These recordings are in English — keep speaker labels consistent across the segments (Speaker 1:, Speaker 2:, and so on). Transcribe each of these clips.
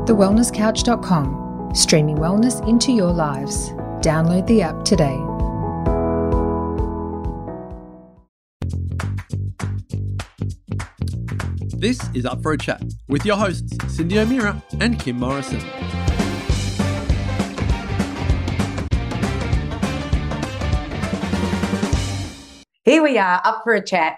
Speaker 1: thewellnesscouch.com, streaming wellness into your lives. Download the app today.
Speaker 2: This is Up for a Chat with your hosts, Cindy O'Meara and Kim Morrison.
Speaker 3: Here we are, up for a chat,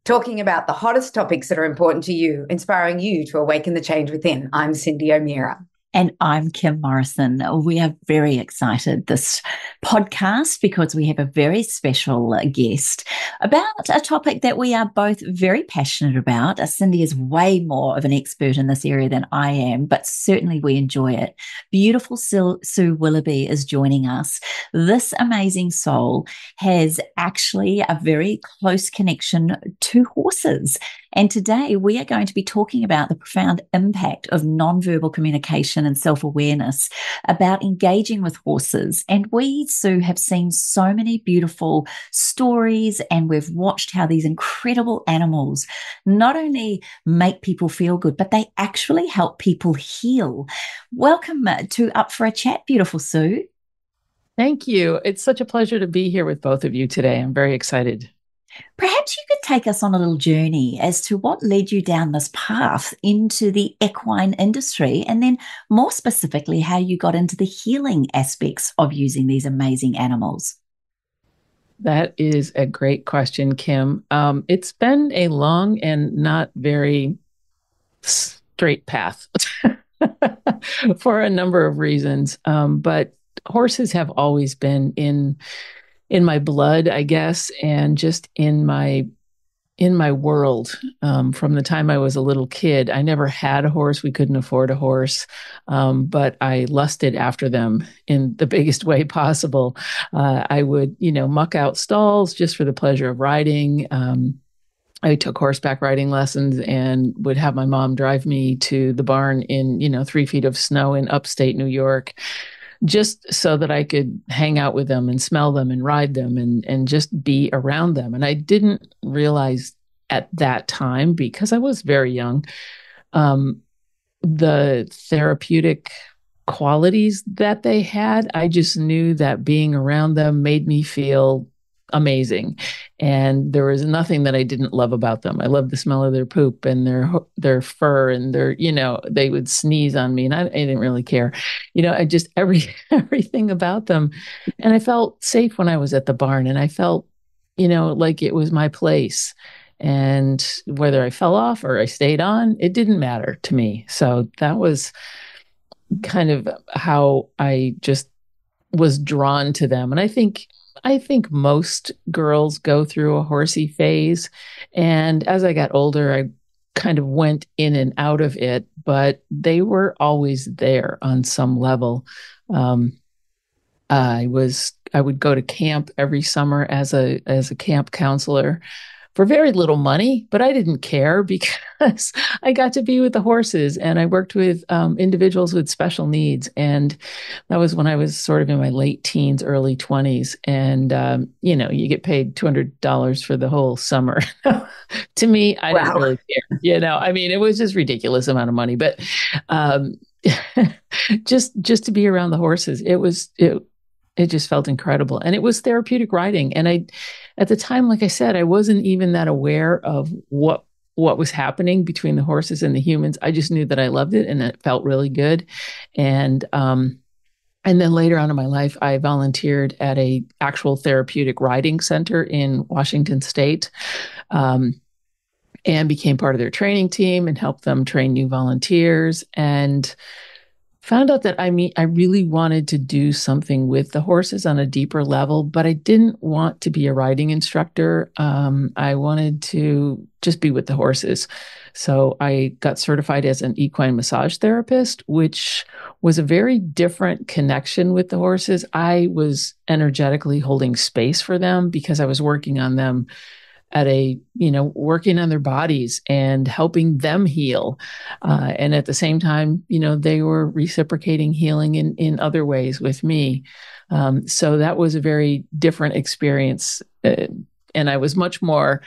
Speaker 3: talking about the hottest topics that are important to you, inspiring you to awaken the change within. I'm Cindy O'Meara.
Speaker 4: And I'm Kim Morrison. We are very excited this podcast because we have a very special guest about a topic that we are both very passionate about. Cindy is way more of an expert in this area than I am, but certainly we enjoy it. Beautiful Sue Willoughby is joining us. This amazing soul has actually a very close connection to horses. And today we are going to be talking about the profound impact of nonverbal communication and self-awareness, about engaging with horses. And we, Sue, have seen so many beautiful stories, and we've watched how these incredible animals not only make people feel good, but they actually help people heal. Welcome to Up for a Chat, beautiful Sue.
Speaker 5: Thank you. It's such a pleasure to be here with both of you today. I'm very excited.
Speaker 4: Perhaps you could take us on a little journey as to what led you down this path into the equine industry, and then more specifically, how you got into the healing aspects of using these amazing animals.
Speaker 5: That is a great question, Kim. It's been a long and not very straight path for a number of reasons. But horses have always been in my blood, I guess, and just in my world. From the time I was a little kid, I never had a horse. We couldn't afford a horse, but I lusted after them in the biggest way possible. I would, muck out stalls just for the pleasure of riding. I took horseback riding lessons and would have my mom drive me to the barn in, 3 feet of snow in upstate New York, just so that I could hang out with them and smell them and ride them and just be around them. And I didn't realize at that time, because I was very young, the therapeutic qualities that they had. I just knew that being around them made me feel amazing. And there was nothing that I didn't love about them. I loved the smell of their poop and their fur and their, they would sneeze on me and I didn't really care. I just, everything about them. And I felt safe when I was at the barn, and I felt, like it was my place. And whether I fell off or I stayed on, it didn't matter to me. So that was kind of how I just was drawn to them. And I think most girls go through a horsey phase. And as I got older, I kind of went in and out of it, but they were always there on some level. I would go to camp every summer as a camp counselor for very little money, but I didn't care because I got to be with the horses, and I worked with individuals with special needs. And that was when I was sort of in my late teens, early 20s. And, you get paid $200 for the whole summer. To me, I didn't really care. It was just ridiculous amount of money, but just to be around the horses, it just felt incredible. And it was therapeutic riding. And at the time, like I said, I wasn't even that aware of what was happening between the horses and the humans. I just knew that I loved it and it felt really good. And then later on in my life, I volunteered at a actual therapeutic riding center in Washington State, and became part of their training team and helped them train new volunteers, and found out that I really wanted to do something with the horses on a deeper level, but I didn't want to be a riding instructor. I wanted to just be with the horses. So I got certified as an equine massage therapist, which was a very different connection with the horses. I was energetically holding space for them because I was working on them working on their bodies and helping them heal. And at the same time, they were reciprocating healing in other ways with me. So that was a very different experience. And I was much more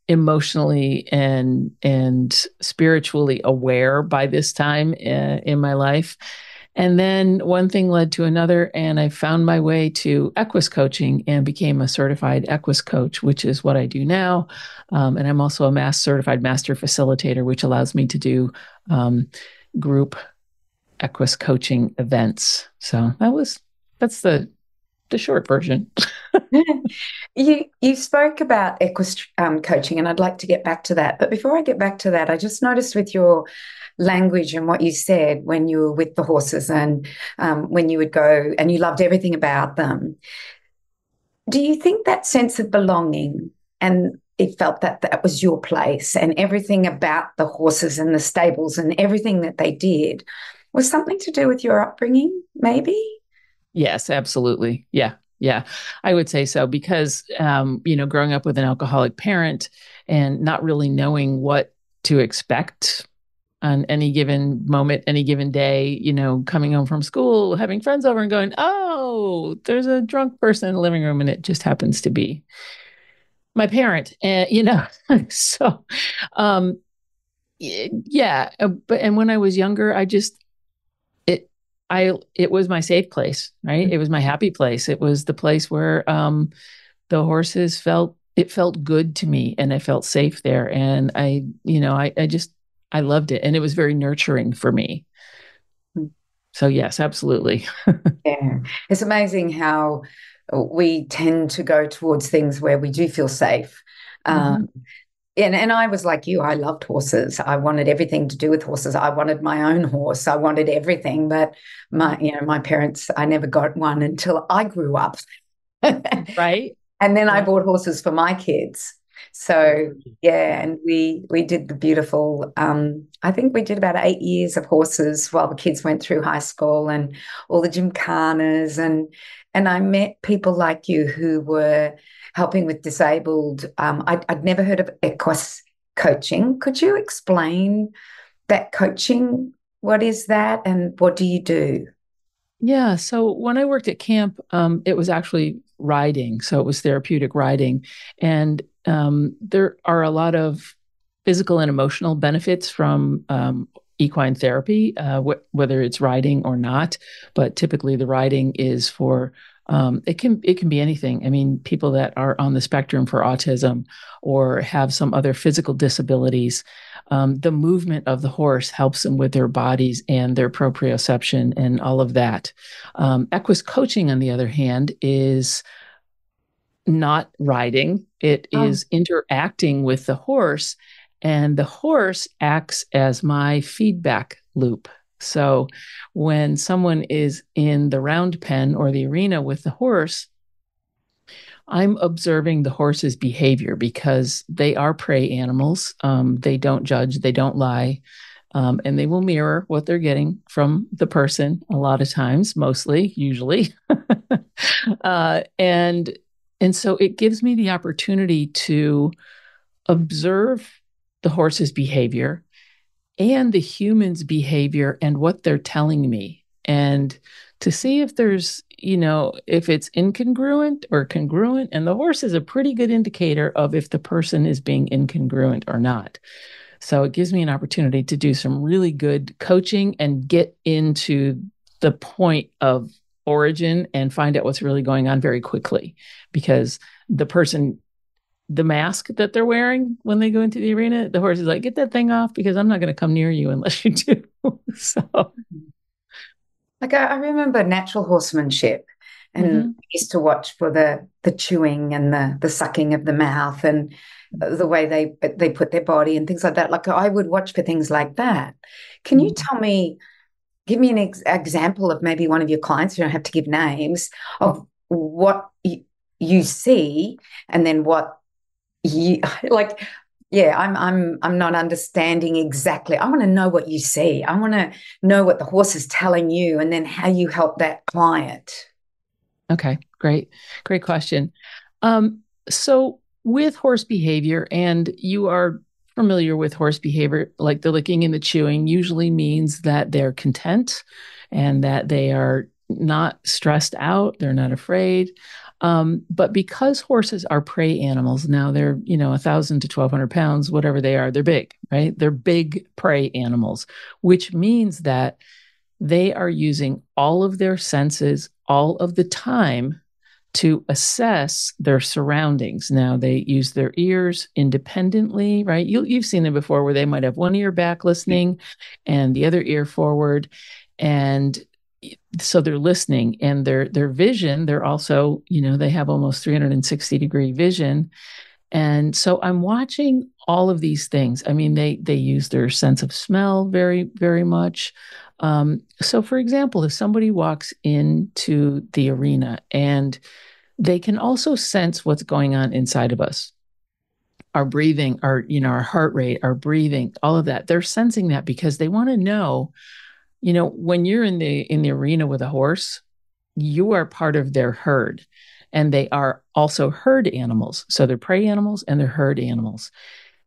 Speaker 5: emotionally and spiritually aware by this time in my life. And then one thing led to another, and I found my way to Equus Coaching and became a certified Equus coach, which is what I do now. And I'm also a certified master facilitator, which allows me to do group Equus coaching events. So that's the short version.
Speaker 3: You spoke about Equus coaching, and I'd like to get back to that. But before I get back to that, I just noticed with your language and what you said when you were with the horses and when you would go and you loved everything about them. Do you think that sense of belonging, and it felt that that was your place, and everything about the horses and the stables and everything that they did was something to do with your upbringing, maybe?
Speaker 5: Yes, absolutely. Yeah. I would say so because, growing up with an alcoholic parent and not really knowing what to expect on any given moment, any given day, coming home from school, having friends over and going, oh, there's a drunk person in the living room, and it just happens to be my parent. And, so, yeah. And when I was younger, it was my safe place, right? It was my happy place. It was the place where the horses felt good to me, and I felt safe there. And I loved it, and it was very nurturing for me. So yes, absolutely.
Speaker 3: Yeah, it's amazing how we tend to go towards things where we do feel safe. And I was like you, I loved horses. I wanted everything to do with horses. I wanted my own horse. I wanted everything. But my parents, I never got one until I grew up.
Speaker 5: Right.
Speaker 3: And then I bought horses for my kids. So yeah, and we did the beautiful, I think we did about 8 years of horses while the kids went through high school and all the gymkhanas, and I met people like you who were helping with disabled. I'd never heard of Equus Coaching. Could you explain that coaching? What is that, and what do you do?
Speaker 5: Yeah. So when I worked at camp, it was actually riding. So it was therapeutic riding. And there are a lot of physical and emotional benefits from equine therapy, whether it's riding or not. But typically the riding is for it can be anything. I mean, people that are on the spectrum for autism or have some other physical disabilities, the movement of the horse helps them with their bodies and their proprioception and all of that. Equus coaching, on the other hand, is not riding. It is interacting with the horse, and the horse acts as my feedback loop. So when someone is in the round pen or the arena with the horse, I'm observing the horse's behavior because they are prey animals. They don't judge, they don't lie, and they will mirror what they're getting from the person a lot of times, mostly, usually. And so it gives me the opportunity to observe the horse's behavior and the human's behavior and what they're telling me, and to see if there's, if it's incongruent or congruent. And the horse is a pretty good indicator of if the person is being incongruent or not. So it gives me an opportunity to do some really good coaching and get into the point of origin and find out what's really going on very quickly, because the mask that they're wearing when they go into the arena, the horse is like, get that thing off, because I'm not going to come near you unless you do. So,
Speaker 3: like I remember natural horsemanship, and I used to watch for the chewing and the sucking of the mouth and the way they put their body and things like that. Like I would watch for things like that. Can you give me an example of maybe one of your clients, you don't have to give names, of what you see, and then what you like? Yeah, I'm not understanding exactly. I want to know what you see. I want to know what the horse is telling you, and then how you help that client.
Speaker 5: Okay, great question. So with horse behavior, and you are familiar with horse behavior, like the licking and the chewing usually means that they're content and that they are not stressed out. They're not afraid. But because horses are prey animals, now they're, 1,000 to 1,200 pounds, whatever they are, they're big, right? They're big prey animals, which means that they are using all of their senses all of the time to assess their surroundings. Now they use their ears independently, right? You've seen them before where they might have one ear back listening and the other ear forward. And so they're listening, and their vision, they're also, they have almost 360-degree vision. And so I'm watching all of these things. I mean, they use their sense of smell very, very much. So for example, if somebody walks into the arena and they can also sense what's going on inside of us, our breathing, our heart rate, our breathing, all of that, they're sensing that because they want to know, when you're in the arena with a horse, you are part of their herd, and they are also herd animals. So they're prey animals and they're herd animals.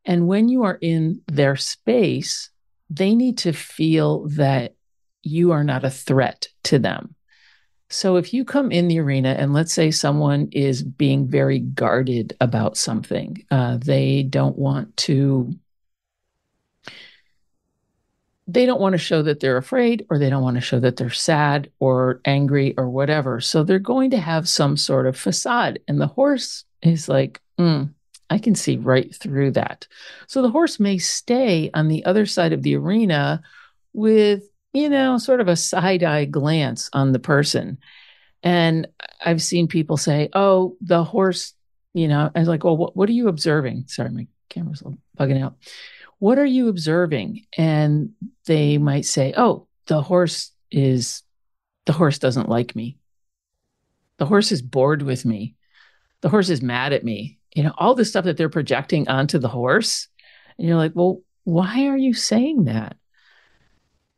Speaker 5: And when you are in their space, they need to feel that you are not a threat to them. So if you come in the arena and let's say someone is being very guarded about something, they don't want to show that they're afraid, or they don't want to show that they're sad or angry or whatever. So they're going to have some sort of facade. And the horse is like, I can see right through that. So the horse may stay on the other side of the arena with, sort of a side-eye glance on the person. And I've seen people say, oh, the horse, I was like, well, what are you observing? Sorry, my camera's bugging out. What are you observing? And they might say, oh, the horse doesn't like me. The horse is bored with me. The horse is mad at me. All the stuff that they're projecting onto the horse. And you're like, well, why are you saying that?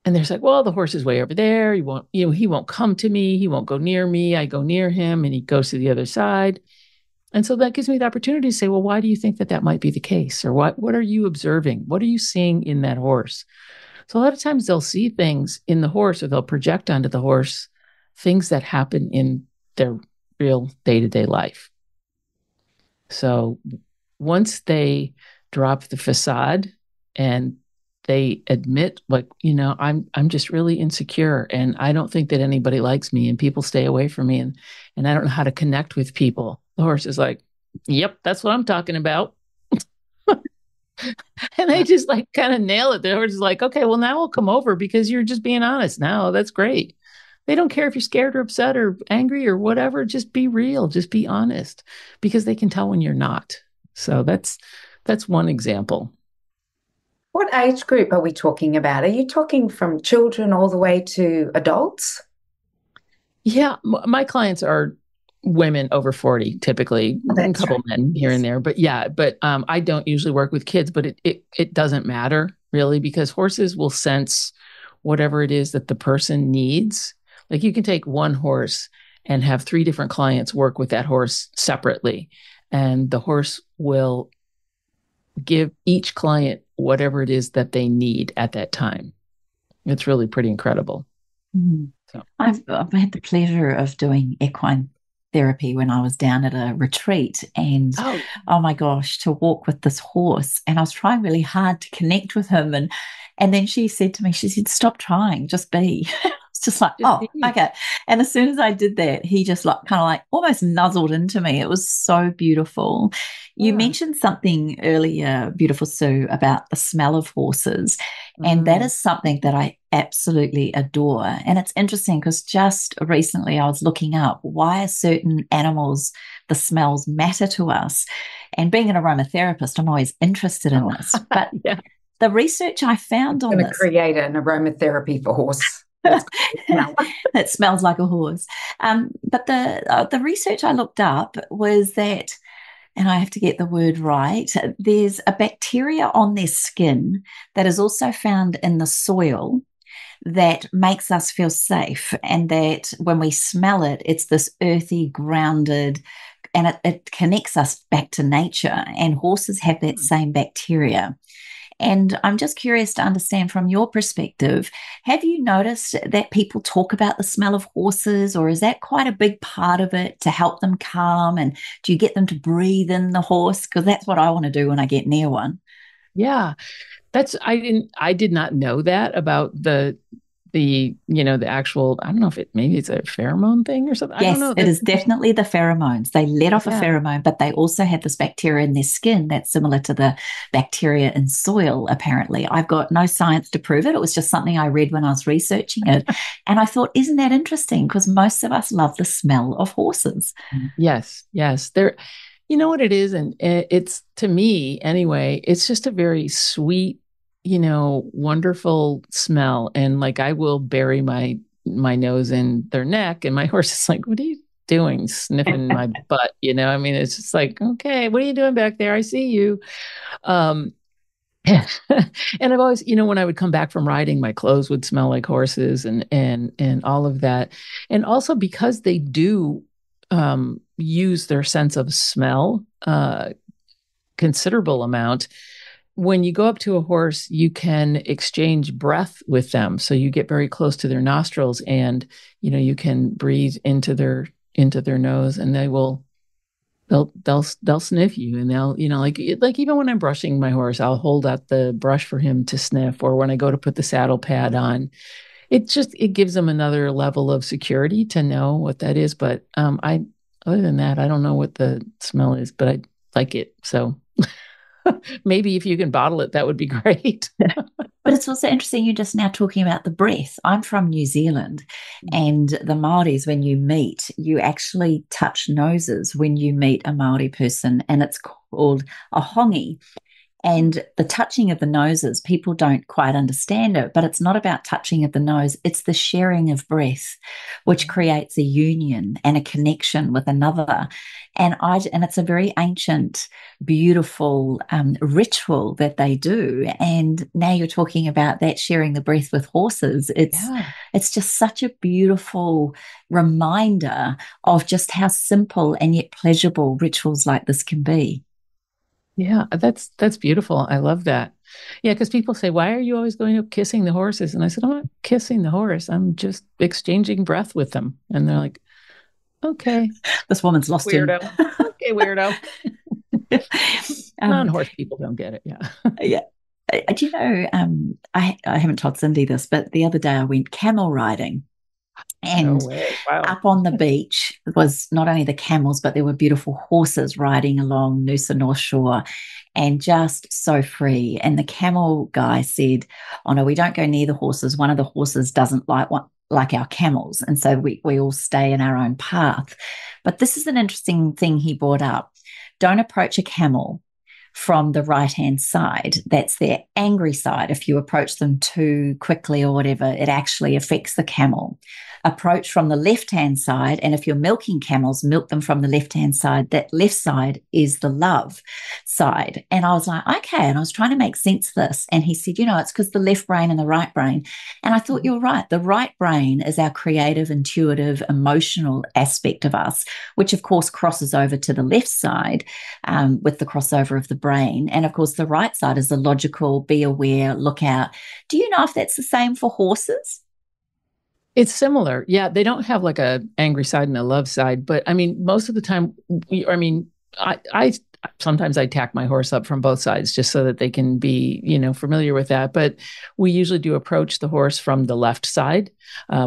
Speaker 5: And they're like, well, the horse is way over there. He won't come to me. He won't go near me. I go near him and he goes to the other side. And so that gives me the opportunity to say, well, why do you think that might be the case? Or what are you observing? What are you seeing in that horse? So a lot of times they'll see things in the horse, or they'll project onto the horse things that happen in their real day-to-day life. So once they drop the facade and they admit, like, I'm just really insecure, and I don't think that anybody likes me, and people stay away from me, and I don't know how to connect with people. The horse is like, yep, that's what I'm talking about. And they just kind of nail it. The horse is like, okay, well, now I'll come over because you're just being honest. Now that's great. They don't care if you're scared or upset or angry or whatever. Just be real. Just be honest, because they can tell when you're not. So that's one example.
Speaker 3: What age group are we talking about? Are you talking from children all the way to adults?
Speaker 5: Yeah, my clients are women over 40, typically. A couple men here and there. But I don't usually work with kids, but it doesn't matter really, because horses will sense whatever it is that the person needs. Like, you can take one horse and have 3 different clients work with that horse separately, and the horse will give each client whatever it is that they need at that time. It's really pretty incredible.
Speaker 4: Mm-hmm. So I've had the pleasure of doing equine therapy when I was down at a retreat, and oh my gosh, to walk with this horse, and I was trying really hard to connect with him, and then she said to me, she said, stop trying, just be. It's just like, okay. And as soon as I did that, he just almost nuzzled into me. It was so beautiful. You mentioned something earlier, beautiful Sue, about the smell of horses. And that is something that I absolutely adore. And it's interesting because just recently I was looking up why are certain animals, the smells matter to us. And being an aromatherapist, I'm always interested in this. But the research I found on this.
Speaker 3: I'm going to create an aromatherapy for horse.
Speaker 4: That smells like a horse. But the research I looked up was that, and I have to get the word right, there's a bacteria on their skin that is also found in the soil that makes us feel safe, and that when we smell it, it's this earthy, grounded, and it connects us back to nature. And horses have that same bacteria. And I'm just curious to understand from your perspective, have you noticed that people talk about the smell of horses, or is that quite a big part of it to help them calm? And do you get them to breathe in the horse? Because that's what I want to do when I get near one.
Speaker 5: Yeah. I did not know that about the actual, I don't know if maybe it's a pheromone thing or something.
Speaker 4: Yes,
Speaker 5: I don't know.
Speaker 4: it is definitely the pheromones. They let off a
Speaker 5: Yeah.
Speaker 4: pheromone, but they also have this bacteria in their skin that's similar to the bacteria in soil, apparently. I've got no science to prove it. It was just something I read when I was researching it. And I thought, isn't that interesting? Because most of us love the smell of horses.
Speaker 5: Yes. You know what it is? And it's, to me anyway, it's just a very sweet, wonderful smell. And like, I will bury my nose in their neck, and my horse is like, what are you doing? Sniffing my butt, I mean, it's just like, okay, what are you doing back there? I see you. And I've always, when I would come back from riding, my clothes would smell like horses and all of that. And also because they do use their sense of smell considerable amount. When you go up to a horse, you can exchange breath with them. So you get very close to their nostrils, and you can breathe into their nose, and they'll sniff you, and they'll like even when I'm brushing my horse, I'll hold out the brush for him to sniff, or when I go to put the saddle pad on, it gives them another level of security to know what that is. But other than that, I don't know what the smell is, but I like it. So maybe if you can bottle it, that would be great.
Speaker 4: But it's also interesting, you're just now talking about the breath. I'm from New Zealand, and the Māoris, when you meet, you actually touch noses when you meet a Māori person, and it's called a hongi. And the touching of the noses, people don't quite understand it, but it's not about touching of the nose. It's the sharing of breath, which creates a union and a connection with another. And it's a very ancient, beautiful ritual that they do. And now you're talking about that sharing the breath with horses. It's just such a beautiful reminder of just how simple and yet pleasurable rituals like this can be.
Speaker 5: Yeah, that's beautiful. I love that. Yeah, because people say, why are you always going up kissing the horses? And I said, I'm not kissing the horse. I'm just exchanging breath with them. And they're like, okay.
Speaker 4: This woman's lost
Speaker 5: weirdo. Okay, weirdo. Non-horse people don't get it. Yeah.
Speaker 4: Yeah. Do you know, I haven't told Cindy this, but the other day I went camel riding. And
Speaker 5: wow.
Speaker 4: Up on the beach was not only the camels, but there were beautiful horses riding along Noosa North Shore, and just so free. And the camel guy said, oh no, we don't go near the horses. One of the horses doesn't like our camels. And so we all stay in our own path. But this is an interesting thing he brought up. Don't approach a camel from the right-hand side. That's their angry side. If you approach them too quickly or whatever, it actually affects the camel. Approach from the left-hand side, and if you're milking camels, milk them from the left-hand side. That left side is the love side. And I was like, okay. And I was trying to make sense of this. And he said, it's because the left brain and the right brain. And I thought, you're right. The right brain is our creative, intuitive, emotional aspect of us, which of course crosses over to the left side with the crossover of the brain. And of course, the right side is the logical, be aware, look out. Do you know if that's the same for horses?
Speaker 5: It's similar. Yeah, they don't have like a angry side and a love side, but I mean, most of the time, I sometimes I tack my horse up from both sides just so that they can be, familiar with that. But we usually do approach the horse from the left side.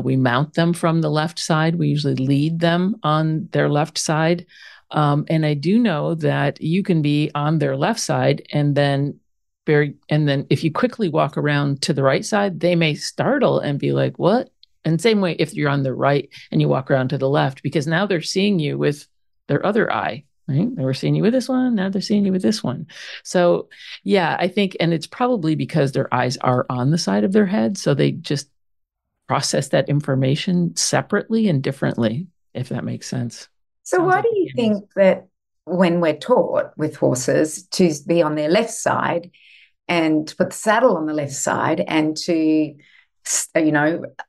Speaker 5: We mount them from the left side. We usually lead them on their left side. And I do know that you can be on their left side and then if you quickly walk around to the right side, they may startle and be like, what? And same way if you're on the right and you walk around to the left, because now they're seeing you with their other eye, right? They were seeing you with this one. Now they're seeing you with this one. So yeah, I think, and it's probably because their eyes are on the side of their head. So they just process that information separately and differently, if that makes sense.
Speaker 3: So why do you think that when we're taught with horses to be on their left side and to put the saddle on the left side and to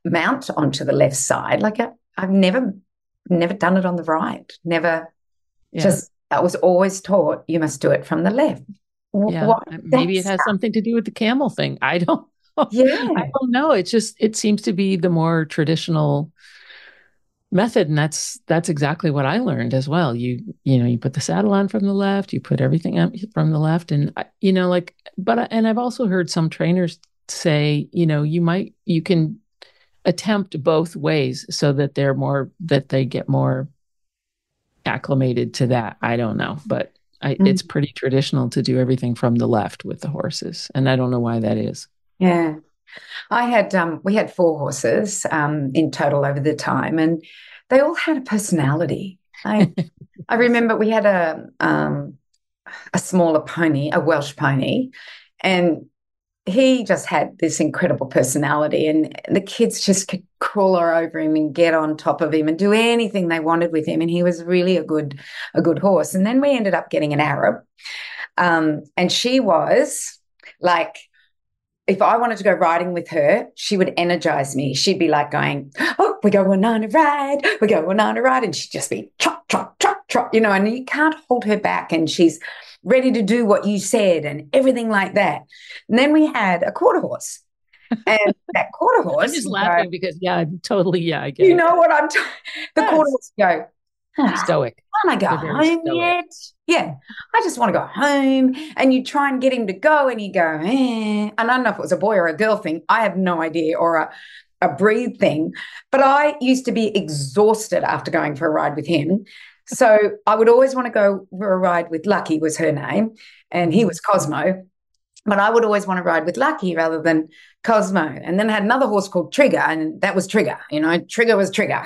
Speaker 3: mount onto the left side? Like I've never done it on the right. Never. Yeah. Just I was always taught you must do it from the left.
Speaker 5: Yeah.
Speaker 3: What
Speaker 5: Maybe it
Speaker 3: that's
Speaker 5: has something to do with the camel thing. I don't
Speaker 3: yeah.
Speaker 5: I don't know. It's just, it seems to be the more traditional method. And that's exactly what I learned as well. You put the saddle on from the left, you put everything up from the left. And, and I've also heard some trainers say, you can attempt both ways so that they get more acclimated to that. I don't know, but it's pretty traditional to do everything from the left with the horses. And I don't know why that is.
Speaker 3: Yeah. We had 4 horses in total over the time, and they all had a personality. I remember we had a smaller pony, a Welsh pony, and he just had this incredible personality, and the kids just could crawl all over him and get on top of him and do anything they wanted with him. And he was really a good horse. And then we ended up getting an Arab, and she was like, if I wanted to go riding with her, she would energize me. She'd be like going, oh, we're going on a ride. We're going on a ride. And she'd just be trot, trot, trot, trot, and you can't hold her back. And she's ready to do what you said and everything like that. And then we had a quarter horse. And that quarter horse.
Speaker 5: I'm just laughing because, totally, I get it.
Speaker 3: You know what I'm talking The quarter horse go,
Speaker 5: stoic.
Speaker 3: Want to go home yet? Yeah, I just want to go home. And you try and get him to go, and you go, eh. And I don't know if it was a boy or a girl thing. I have no idea, or a breed thing. But I used to be exhausted after going for a ride with him. So I would always want to go for a ride with Lucky, was her name, and he was Cosmo. But I would always want to ride with Lucky rather than Cosmo. And then I had another horse called Trigger, and that was Trigger. Trigger was Trigger.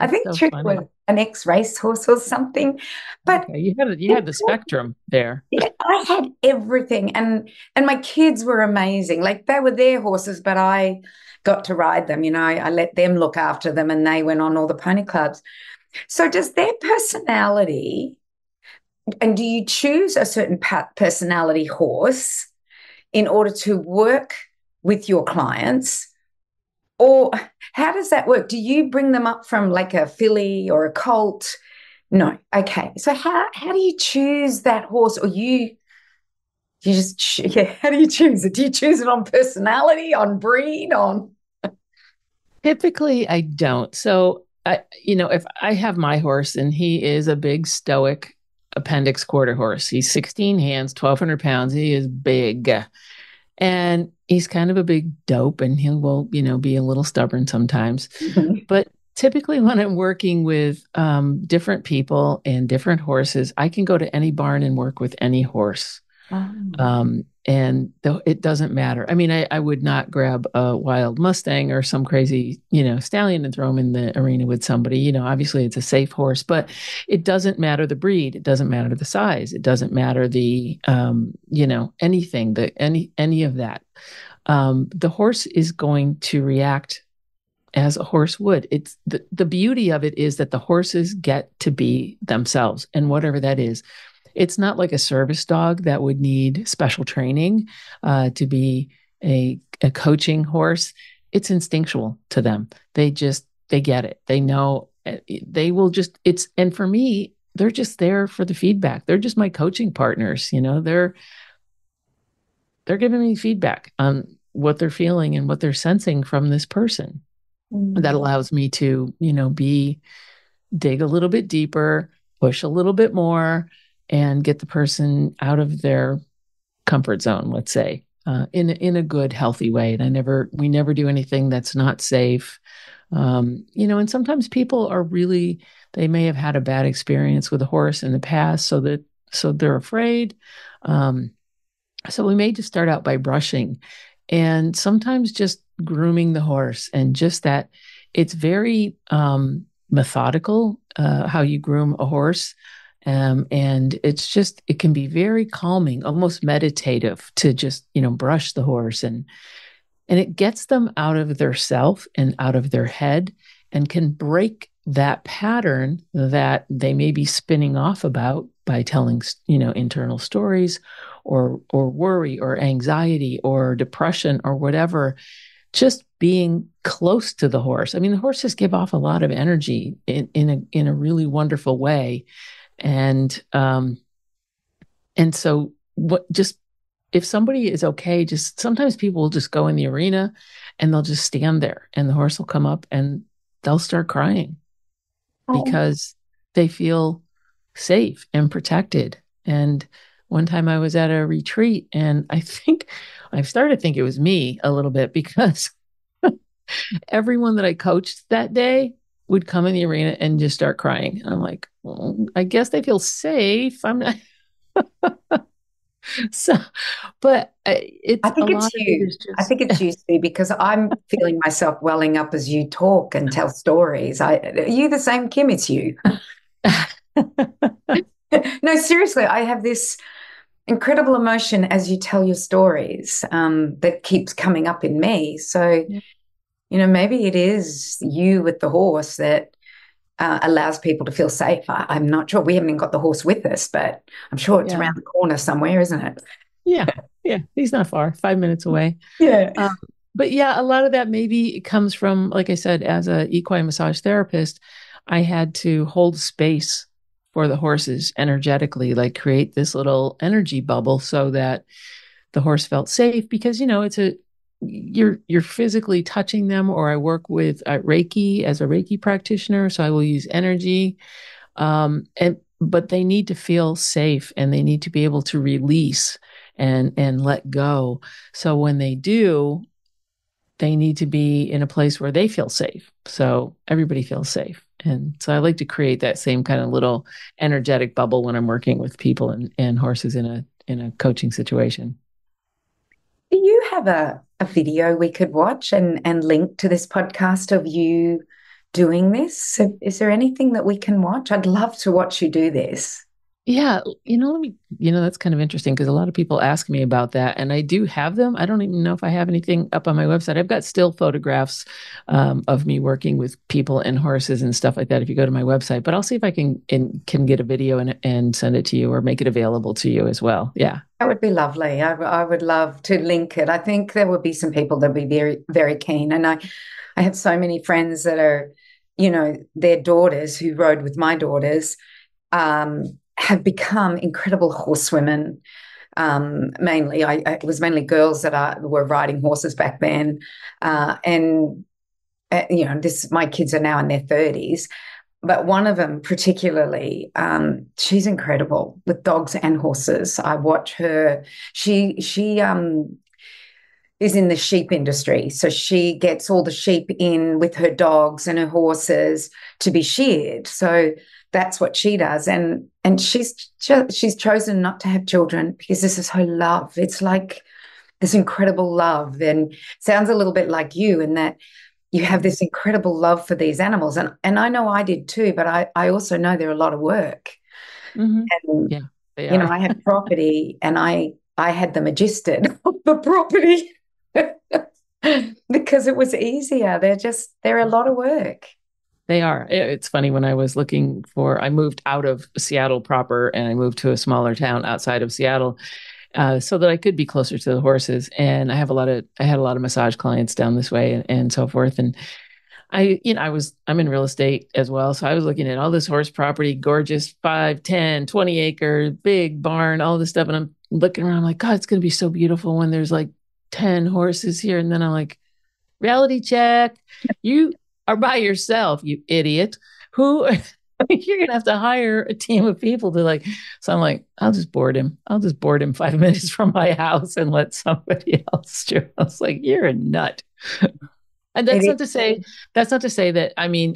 Speaker 3: I think so Trigger was an ex-race horse or something. But
Speaker 5: okay. You had the spectrum there.
Speaker 3: Yeah, I had everything. And my kids were amazing. Like, they were their horses, but I got to ride them. I let them look after them, and they went on all the pony clubs. So does their personality, and do you choose a certain personality horse in order to work with your clients? Or how does that work? Do you bring them up from like a filly or a colt? No. Okay. So how do you choose that horse? Or you just, how do you choose it? Do you choose it on personality, on breed, on?
Speaker 5: Typically, I don't. So, if I have my horse and he is a big stoic appendix quarter horse, he's 16 hands, 1,200 pounds. He is big. And he's kind of a big dope, and he will, be a little stubborn sometimes. Mm-hmm. But typically when I'm working with different people and different horses, I can go to any barn and work with any horse. Oh. And it doesn't matter. I mean, I would not grab a wild Mustang or some crazy, stallion and throw him in the arena with somebody. Obviously it's a safe horse, but it doesn't matter the breed. It doesn't matter the size. It doesn't matter the, anything, any of that. The horse is going to react as a horse would. It's the beauty of it is that the horses get to be themselves, and whatever that is. It's not like a service dog that would need special training to be a coaching horse. It's instinctual to them. They get it. They know they will just, and for me, they're just there for the feedback. They're just my coaching partners. They're giving me feedback on what they're feeling and what they're sensing from this person. Mm-hmm. That allows me to, dig a little bit deeper, push a little bit more, and get the person out of their comfort zone, let's say, in a good, healthy way. And we never do anything that's not safe. And sometimes people are they may have had a bad experience with a horse in the past, so they're afraid. So we may just start out by brushing, and sometimes just grooming the horse, and just that it's very methodical how you groom a horse. And it can be very calming, almost meditative to just, brush the horse, and it gets them out of their self and out of their head, and can break that pattern that they may be spinning off about by telling, internal stories or worry or anxiety or depression or whatever. Just being close to the horse. I mean, the horses give off a lot of energy in a really wonderful way. And And so if somebody is okay, just sometimes people will just go in the arena and they'll just stand there and the horse will come up and they'll start crying because they feel safe and protected. And one time I was at a retreat and I started to think it was me a little bit because everyone that I coached that day would come in the arena and just start crying. And I'm like, well, I guess they feel safe. I'm not. So, but
Speaker 3: I think it's you. I think it's you, Sue, because I'm feeling myself welling up as you talk and tell stories. Are you the same, Kim? It's you. No, seriously, I have this incredible emotion as you tell your stories that keeps coming up in me. So, maybe it is you with the horse that allows people to feel safe. I'm not sure. We haven't even got the horse with us, but I'm sure it's around the corner somewhere, isn't it?
Speaker 5: Yeah. He's not far, 5 minutes away.
Speaker 3: Yeah.
Speaker 5: But a lot of that maybe comes from, like I said, as an equine massage therapist, I had to hold space for the horses energetically, like create this little energy bubble so that the horse felt safe because, you're physically touching them, or I work with Reiki as a Reiki practitioner. So I will use energy. But they need to feel safe and they need to be able to release and let go. So when they do, they need to be in a place where they feel safe. So everybody feels safe. And so I like to create that same kind of little energetic bubble when I'm working with people and horses in a coaching situation.
Speaker 3: Do you have a video we could watch and link to this podcast of you doing this? Is there anything that we can watch? I'd love to watch you do this.
Speaker 5: Yeah, that's kind of interesting because a lot of people ask me about that, and I do have them. I don't even know if I have anything up on my website. I've got still photographs of me working with people and horses and stuff like that if you go to my website, but I'll see if I can get a video and send it to you or make it available to you as well. Yeah.
Speaker 3: That would be lovely. I would love to link it. I think there would be some people that would be very, very keen. And I have so many friends that are, their daughters who rode with my daughters, have become incredible horsewomen. Mainly, it was mainly girls that were riding horses back then, and my kids are now in their 30s. But one of them particularly, she's incredible with dogs and horses. I watch her. She is in the sheep industry, so she gets all the sheep in with her dogs and her horses to be sheared. So that's what she does, and she's chosen not to have children because this is her love. It's like this incredible love, and sounds a little bit like you in that you have this incredible love for these animals, and I know I did too. But I also know they're a lot of work.
Speaker 5: Mm-hmm.
Speaker 3: And,
Speaker 5: yeah, they are.
Speaker 3: I had property, and I had them adjusted the property because it was easier. They're a lot of work.
Speaker 5: They are. It's funny, when I was I moved out of Seattle proper and I moved to a smaller town outside of Seattle so that I could be closer to the horses. And I had a lot of massage clients down this way and so forth. And I'm in real estate as well. So I was looking at all this horse property, gorgeous 5, 10, 20 acre, big barn, all this stuff. And I'm looking around, I'm like, God, it's going to be so beautiful when there's like 10 horses here. And then I'm like, reality check. You are by yourself, you idiot. You're going to have to hire a team of people to so I'm like, I'll just board him 5 minutes from my house and let somebody else do it. I was like, you're a nut. And that's not to say that,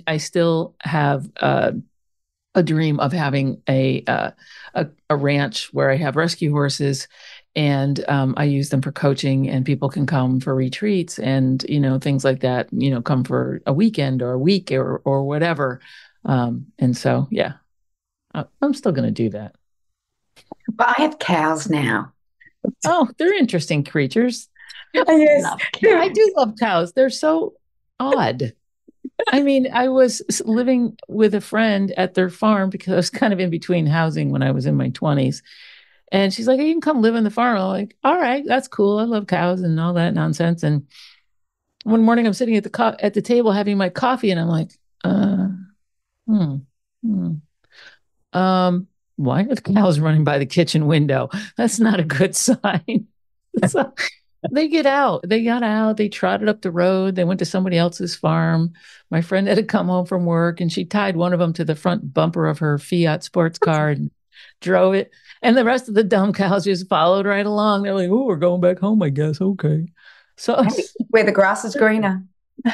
Speaker 5: I still have a dream of having a ranch where I have rescue horses, and I use them for coaching, and people can come for retreats and, things like that, come for a weekend or a week or whatever. And so, yeah, I'm still going to do that.
Speaker 3: But I have cows now.
Speaker 5: Oh, they're interesting creatures.
Speaker 3: Yes.
Speaker 5: I do love cows. They're so odd. I was living with a friend at their farm because I was kind of in between housing when I was in my 20s. And she's like, hey, you can come live in the farm. I'm like, all right, that's cool. I love cows and all that nonsense. And one morning I'm sitting at the table having my coffee, and I'm like, why are the cows running by the kitchen window? That's not a good sign. So they got out, they trotted up the road, they went to somebody else's farm. My friend had to come home from work, and she tied one of them to the front bumper of her Fiat sports car and drove it. And the rest of the dumb cows just followed right along. They're like, oh, we're going back home, I guess. Okay. So
Speaker 3: where the grass is greener.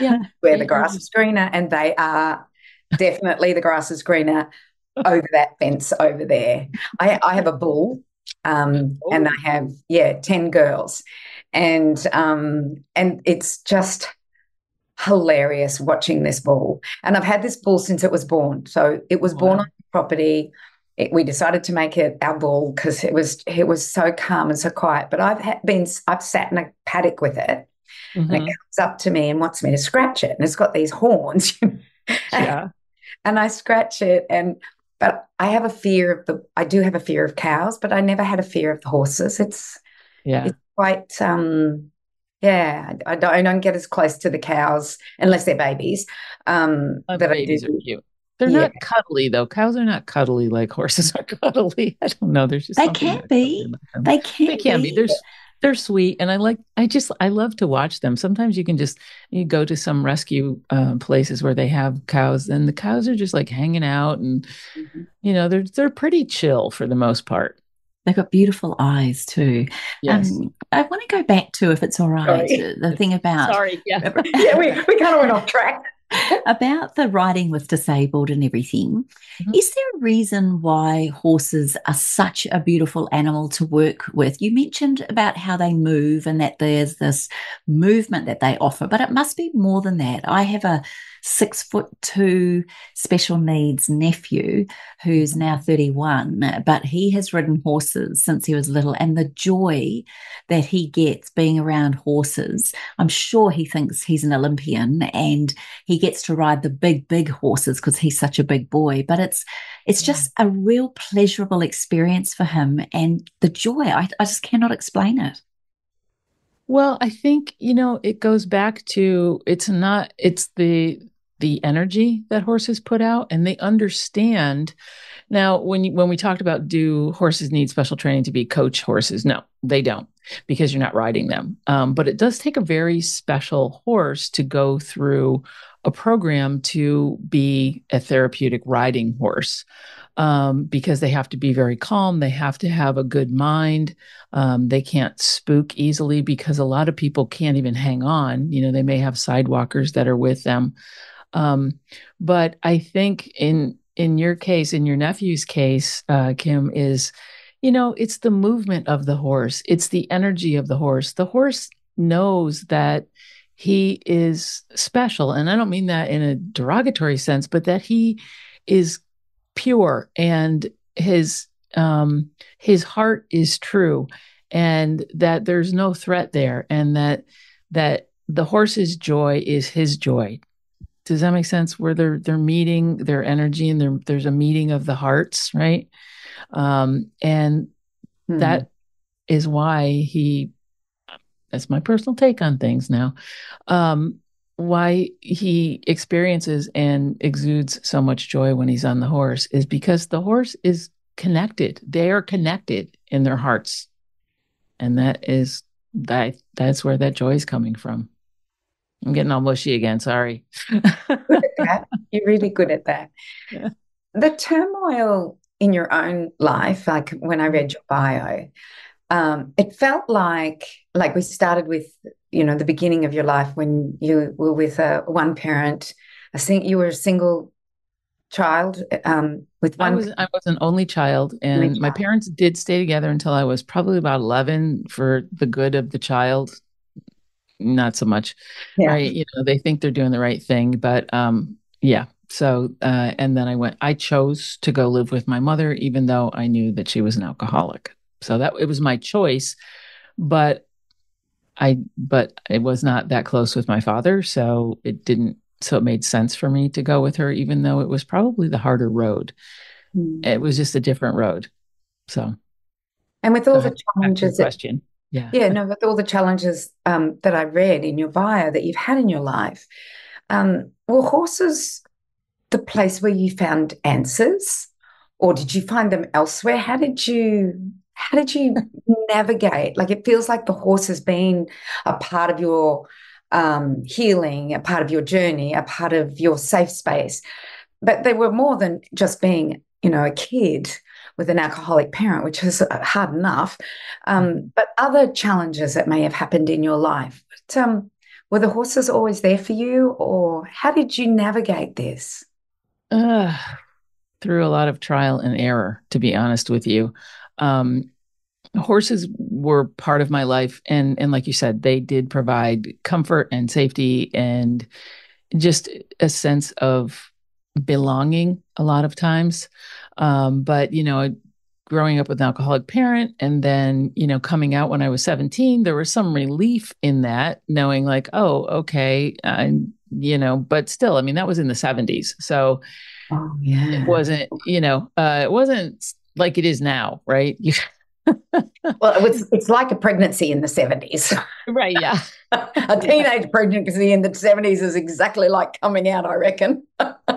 Speaker 5: Yeah.
Speaker 3: Where the grass is greener. And they are definitely, the grass is greener over that fence over there. I have a bull, and I have 10 girls, and it's just hilarious watching this bull. And I've had this bull since it was born. So it was born on the property. We decided to make it our bull because it was so calm and so quiet. But I've sat in a paddock with it, and it comes up to me and wants me to scratch it, and it's got these horns.
Speaker 5: Yeah.
Speaker 3: And I scratch it, but I have a fear I do have a fear of cows, but I never had a fear of the horses. It's quite, I don't get as close to the cows unless they're babies.
Speaker 5: Babies are cute. They're not cuddly though. Cows are not cuddly like horses are cuddly. I don't know. There's just
Speaker 4: they can be. They can be.
Speaker 5: They're sweet, and I love to watch them. Sometimes you go to some rescue places where they have cows, and the cows are just like hanging out, and they're pretty chill for the most part.
Speaker 4: They've got beautiful eyes too.
Speaker 5: Yes.
Speaker 4: I want to go back to, if it's all right, the thing about
Speaker 5: we
Speaker 3: kind of went off track.
Speaker 4: About the riding with disabled and everything. Is there a reason why horses are such a beautiful animal to work with? You mentioned about how they move and that there's this movement that they offer, but it must be more than that. I have a 6'2" special needs nephew who's now 31, but he has ridden horses since he was little, and the joy that he gets being around horses, I'm sure he thinks he's an Olympian, and he gets to ride the big horses because he's such a big boy. But it's just a real pleasurable experience for him, and the joy, I just cannot explain it.
Speaker 5: Well, I think, it goes back to, it's the energy that horses put out, and they understand. Now, when we talked about, do horses need special training to be coach horses? No, they don't, because you're not riding them. But it does take a very special horse to go through a program to be a therapeutic riding horse, because they have to be very calm. They have to have a good mind. They can't spook easily, because a lot of people can't even hang on. They may have sidewalkers that are with them. But I think in your case, in your nephew's case, Kim, is, it's the movement of the horse. It's the energy of the horse. The horse knows that he is special. And I don't mean that in a derogatory sense, but that he is pure, and his heart is true, and that there's no threat there, and that the horse's joy is his joy. Does that make sense? Where they're meeting their energy, and there's a meeting of the hearts, right? And that is why that's my personal take on things now, why he experiences and exudes so much joy when he's on the horse, is because the horse is connected. They are connected in their hearts. And that's where that joy is coming from. I'm getting all mushy again. Sorry.
Speaker 3: You're really good at that. Yeah. The turmoil in your own life, like when I read your bio, it felt like we started with, the beginning of your life when you were with one parent. I think you were a single child with one.
Speaker 5: I was an only child, and my parents did stay together until I was probably about 11 for the good of the child. Not so much, right? They think they're doing the right thing, but So, and then I chose to go live with my mother, even though I knew that she was an alcoholic. So it was my choice, but it was not that close with my father. So it made sense for me to go with her, even though it was probably the harder road. It was just a different road. So,
Speaker 3: and with all the challenges,
Speaker 5: with
Speaker 3: all the challenges that I read in your bio that you've had in your life, were horses the place where you found answers, or did you find them elsewhere? How did you navigate? Like, it feels like the horse has been a part of your healing, a part of your journey, a part of your safe space. But they were more than just being, a kid with an alcoholic parent, which is hard enough. But other challenges that may have happened in your life. But, were the horses always there for you, or how did you navigate this?
Speaker 5: Through a lot of trial and error, to be honest with you. Horses were part of my life. And like you said, they did provide comfort and safety and just a sense of belonging a lot of times. But, growing up with an alcoholic parent and then, coming out when I was 17, there was some relief in that, knowing like, oh, okay. But still, that was in the 70s. So
Speaker 3: Oh, yeah.
Speaker 5: it wasn't, it wasn't like it is now, right?
Speaker 3: Well, it's like a pregnancy in the 70s.
Speaker 5: Right, yeah.
Speaker 3: A teenage pregnancy in the 70s is exactly like coming out, I reckon.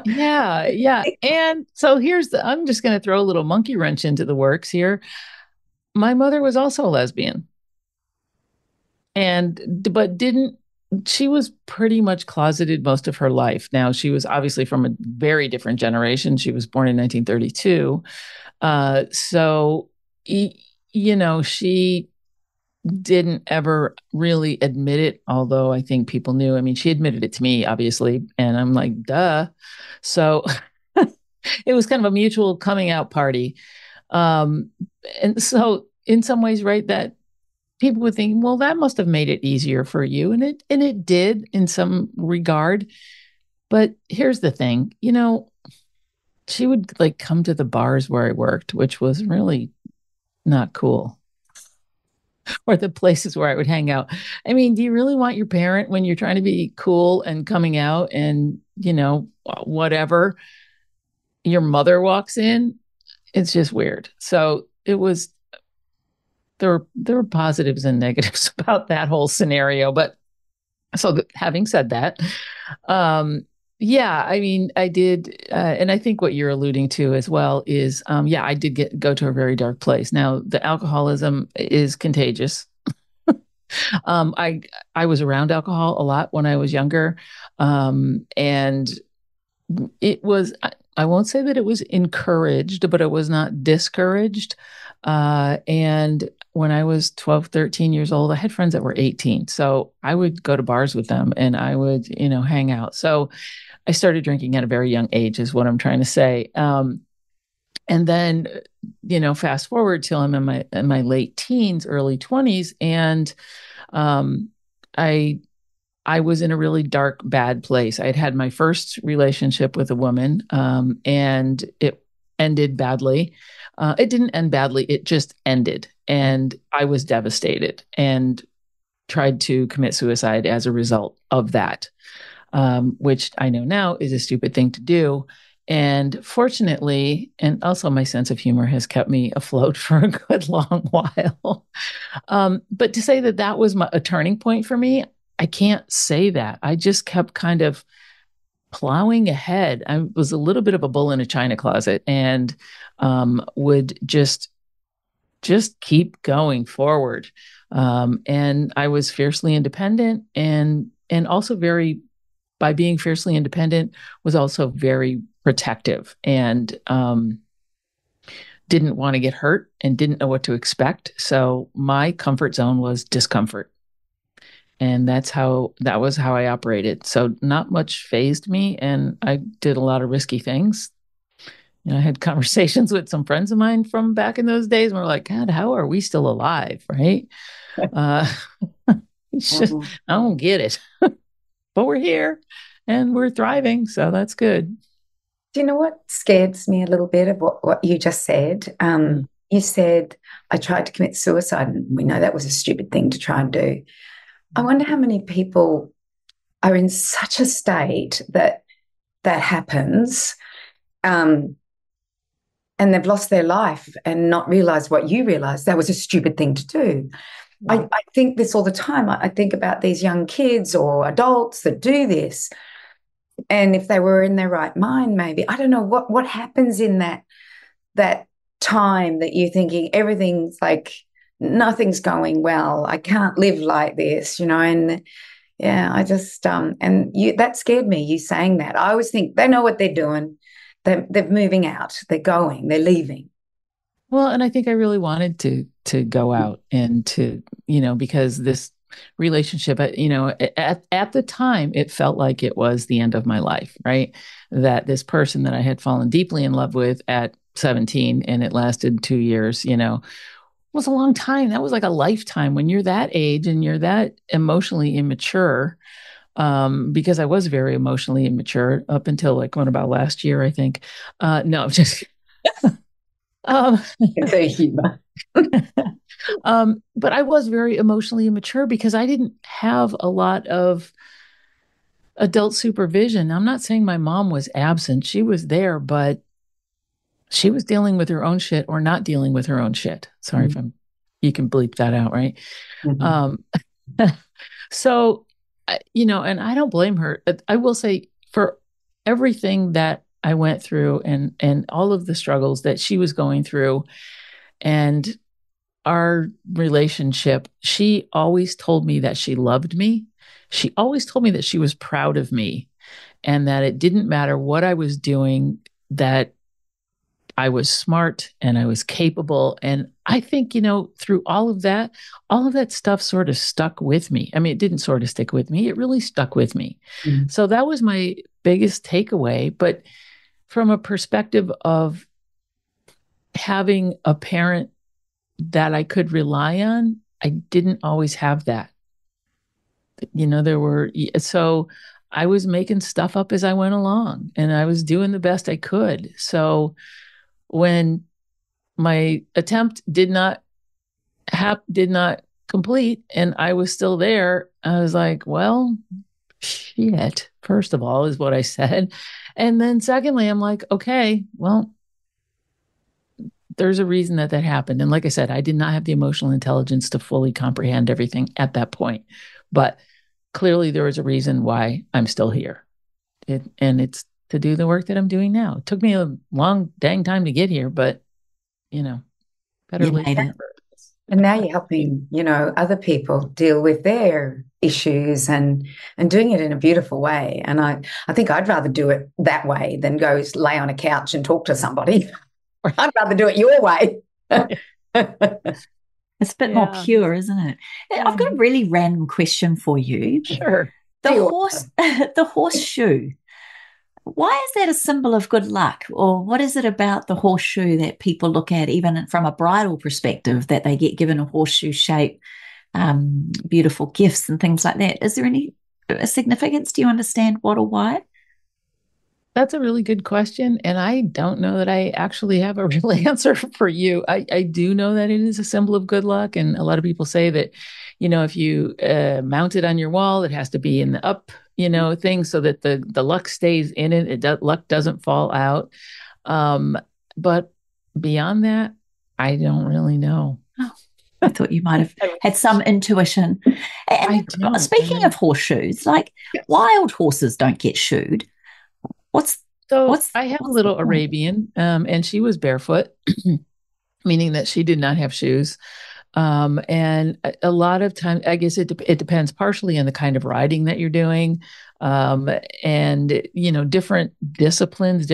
Speaker 5: Yeah. And so I'm just going to throw a little monkey wrench into the works here. My mother was also a lesbian. She was pretty much closeted most of her life. Now, she was obviously from a very different generation. She was born in 1932. She didn't ever really admit it, although I think people knew. She admitted it to me, obviously, and I'm like, duh. So it was kind of a mutual coming out party. And so in some ways, right, that people would think, well, that must have made it easier for you. And it did in some regard. But here's the thing, she would like come to the bars where I worked, which was really not cool. Or the places where I would hang out. Do you really want your parent when you're trying to be cool and coming out and, whatever, your mother walks in? It's just weird. So there were positives and negatives about that whole scenario. But having said that, I did. And I think what you're alluding to as well is, I did go to a very dark place. Now, the alcoholism is contagious. I was around alcohol a lot when I was younger. And it was, I won't say that it was encouraged, but it was not discouraged. And when I was 12, 13 years old, I had friends that were 18. So I would go to bars with them and I would, hang out. So I started drinking at a very young age is what I'm trying to say. And then, fast forward till I'm in my late teens, early 20s. And I was in a really dark, bad place. I had my first relationship with a woman, and it ended badly. It didn't end badly. It just ended. And I was devastated and tried to commit suicide as a result of that, which I know now is a stupid thing to do. And fortunately, and also my sense of humor has kept me afloat for a good long while. But to say that was a turning point for me, I can't say that. I just kept kind of plowing ahead. I was a little bit of a bull in a china closet and would just keep going forward. And I was fiercely independent and also by being fiercely independent was also very protective and didn't want to get hurt and didn't know what to expect. So my comfort zone was discomfort. And that was how I operated. So not much fazed me. And I did a lot of risky things. I had conversations with some friends of mine from back in those days and we're like, God, how are we still alive? Right. Just, I don't get it, but we're here and we're thriving. So that's good.
Speaker 3: Do you know what scares me a little bit of what you just said? You said, I tried to commit suicide, and we know that was a stupid thing to try and do. I wonder how many people are in such a state that happens, and they've lost their life and not realized what you realized, that was a stupid thing to do. I think this all the time. I think about these young kids or adults that do this. And if they were in their right mind, maybe, I don't know what happens in that that time that you're thinking everything's like, nothing's going well. I can't live like this, and yeah, I just, that scared me, you saying that. I always think they know what they're doing. They're moving out. They're going. They're leaving.
Speaker 5: Well, and I think I really wanted to go out and to, because this relationship, at the time, it felt like it was the end of my life, right? That this person that I had fallen deeply in love with at 17, and it lasted 2 years, was a long time. That was like a lifetime when you're that age and you're that emotionally immature. Because I was very emotionally immature up until like what about last year, I think. No, just
Speaker 3: It's a humor.
Speaker 5: But I was very emotionally immature because I didn't have a lot of adult supervision. I'm not saying my mom was absent. She was there, but she was dealing with her own shit or not dealing with her own shit. Sorry if you can bleep that out, right? So, and I don't blame her. I will say for everything that I went through and all of the struggles that she was going through and our relationship, she always told me that she loved me. She always told me that she was proud of me and that it didn't matter what I was doing, that I was smart and I was capable. And I think, through all of that stuff sort of stuck with me. I mean, it didn't sort of stick with me. It really stuck with me. So that was my biggest takeaway. But from a perspective of having a parent that I could rely on, I didn't always have that. So I was making stuff up as I went along and I was doing the best I could. So when my attempt did not complete and I was still there, I was like, well, shit, first of all, is what I said. And then secondly, I'm like, okay, well, there's a reason that happened. And like I said, I did not have the emotional intelligence to fully comprehend everything at that point. But clearly there was a reason why I'm still here. And it's to do the work that I'm doing now. It took me a long dang time to get here, but, better late than never.
Speaker 3: And now you're helping, other people deal with their issues and doing it in a beautiful way. And I think I'd rather do it that way than go lay on a couch and talk to somebody. I'd rather do it your way.
Speaker 4: It's a bit more pure, isn't it? I've got a really random question for you.
Speaker 5: Sure.
Speaker 4: The horseshoe. Why is that a symbol of good luck? Or what is it about the horseshoe that people look at, even from a bridal perspective, that they get given a horseshoe shape, beautiful gifts and things like that? Is there any significance? Do you understand what or why?
Speaker 5: That's a really good question. And I don't know that I actually have a real answer for you. I do know that it is a symbol of good luck. And a lot of people say that, if you mount it on your wall, it has to be in the up, thing so that the luck stays in it. Luck doesn't fall out. But beyond that, I don't really know.
Speaker 4: Oh, I thought you might have had some intuition. And speaking of horseshoes, like wild horses don't get shoed.
Speaker 5: I have a little Arabian, and she was barefoot, meaning that she did not have shoes. And a lot of times, I guess it depends partially on the kind of riding that you're doing. And, different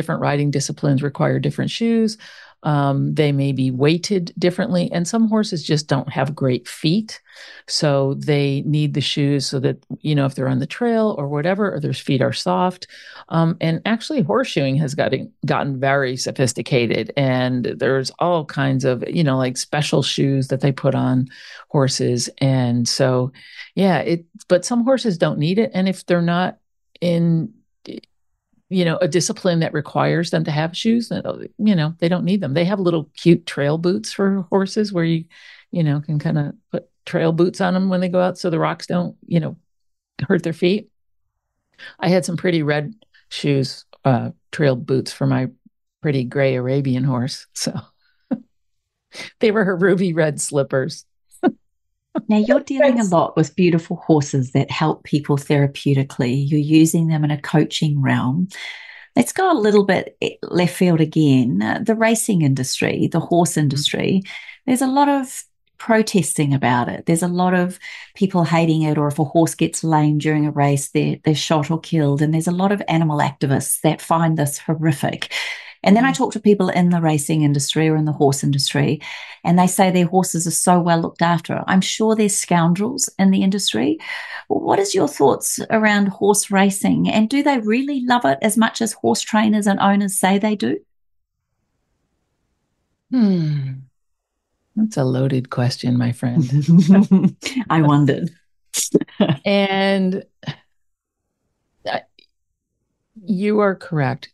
Speaker 5: riding disciplines require different shoes. They may be weighted differently, and some horses just don't have great feet. So they need the shoes so that, if they're on the trail or whatever, or their feet are soft. And actually horseshoeing has gotten very sophisticated, and there's all kinds of, like special shoes that they put on horses. And so, but some horses don't need it. And if they're not in a discipline that requires them to have shoes, they don't need them. They have little cute trail boots for horses where you can kind of put trail boots on them when they go out so the rocks don't, hurt their feet. I had some pretty red shoes, trail boots for my pretty gray Arabian horse. So they were her ruby red slippers.
Speaker 4: Now, you're dealing a lot with beautiful horses that help people therapeutically. You're using them in a coaching realm. Let's go a little bit left field again. The racing industry, the horse industry, there's a lot of protesting about it. There's a lot of people hating it, or if a horse gets lame during a race, they're shot or killed. And there's a lot of animal activists that find this horrific. And then I talk to people in the racing industry or in the horse industry, and they say their horses are so well looked after. I'm sure there's scoundrels in the industry. What is your thoughts around horse racing? And do they really love it as much as horse trainers and owners say they do?
Speaker 5: That's a loaded question, my friend.
Speaker 4: I wondered.
Speaker 5: And you are correct.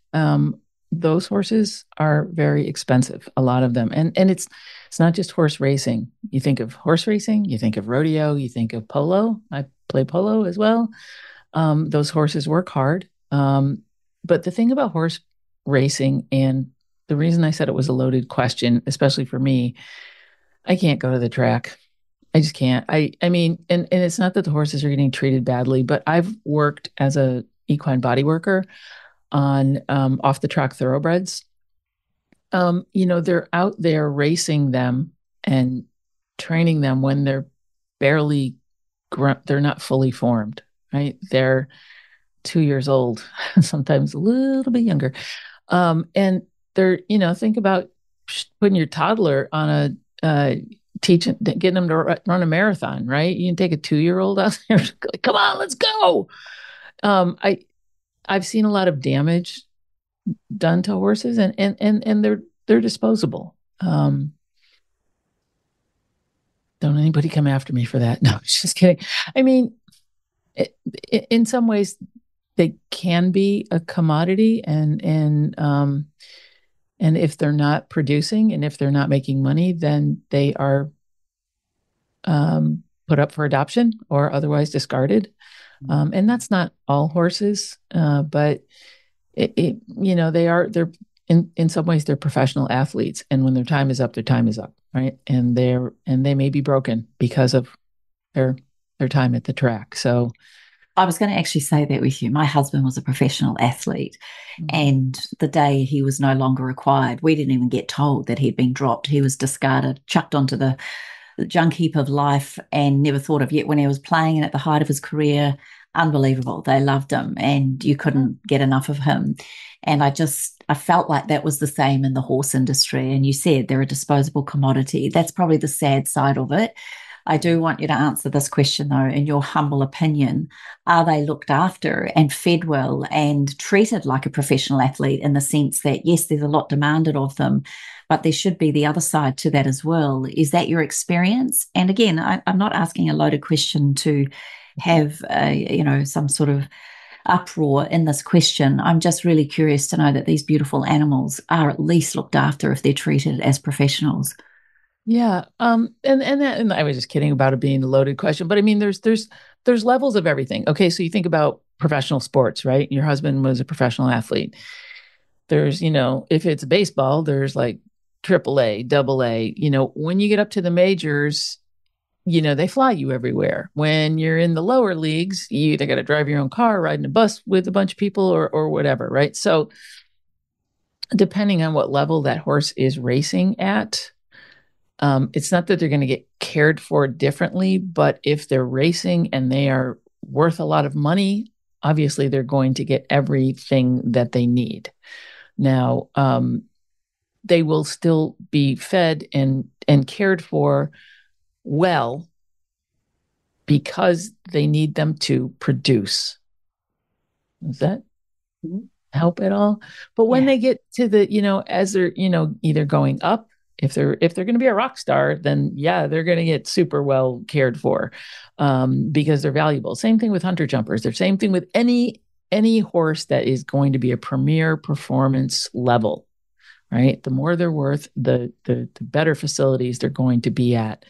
Speaker 5: Those horses are very expensive, a lot of them. And it's not just horse racing. You think of horse racing, you think of rodeo, you think of polo. I play polo as well. Those horses work hard. But the thing about horse racing, and the reason I said it was a loaded question, especially for me, I can't go to the track. I just can't. I mean, and it's not that the horses are getting treated badly, but I've worked as a equine body worker on off the track thoroughbreds. They're out there racing them and training them when they're they're not fully formed, right? They're 2 years old, sometimes a little bit younger. And they're, think about putting your toddler on getting them to run a marathon, right? You can take a 2-year-old out there, like, come on, let's go. I've seen a lot of damage done to horses, and they're disposable. Don't anybody come after me for that. No, just kidding. I mean, in some ways, they can be a commodity, and if they're not producing and if they're not making money, then they are put up for adoption or otherwise discarded. And that's not all horses, but they're in some ways they're professional athletes, and when their time is up, their time is up, right? And they may be broken because of their time at the track. So
Speaker 4: I was going to actually say that with you. My husband was a professional athlete, and the day he was no longer required, we didn't even get told that he'd been dropped. He was discarded, chucked onto the junk heap of life, and never thought of yet when he was playing and at the height of his career. Unbelievable. They loved him, and you couldn't get enough of him. And I felt like that was the same in the horse industry. And you said they're a disposable commodity. That's probably the sad side of it. I do want you to answer this question, though, in your humble opinion. Are they looked after and fed well and treated like a professional athlete, in the sense that, yes, there's a lot demanded of them, but there should be the other side to that as well? Is that your experience? And again, I'm not asking a loaded question to have some sort of uproar in this question. I'm just really curious to know that these beautiful animals are at least looked after if they're treated as professionals.
Speaker 5: Yeah. And I was just kidding about it being a loaded question, but I mean, there's levels of everything. Okay. So you think about professional sports, right? Your husband was a professional athlete. There's, if it's baseball, there's like AAA, AA, when you get up to the majors, they fly you everywhere. When you're in the lower leagues, you either got to drive your own car, ride in a bus with a bunch of people or whatever, right? So depending on what level that horse is racing at, it's not that they're going to get cared for differently, but if they're racing and they are worth a lot of money, obviously they're going to get everything that they need. Now, they will still be fed and cared for well, because they need them to produce. Does that help at all? But when they get to the, as they're, either going up, if they're going to be a rock star, then they're going to get super well cared for, because they're valuable. Same thing with hunter jumpers. The same thing with any horse that is going to be a premier performance level, right? The more they're worth, the better facilities they're going to be at.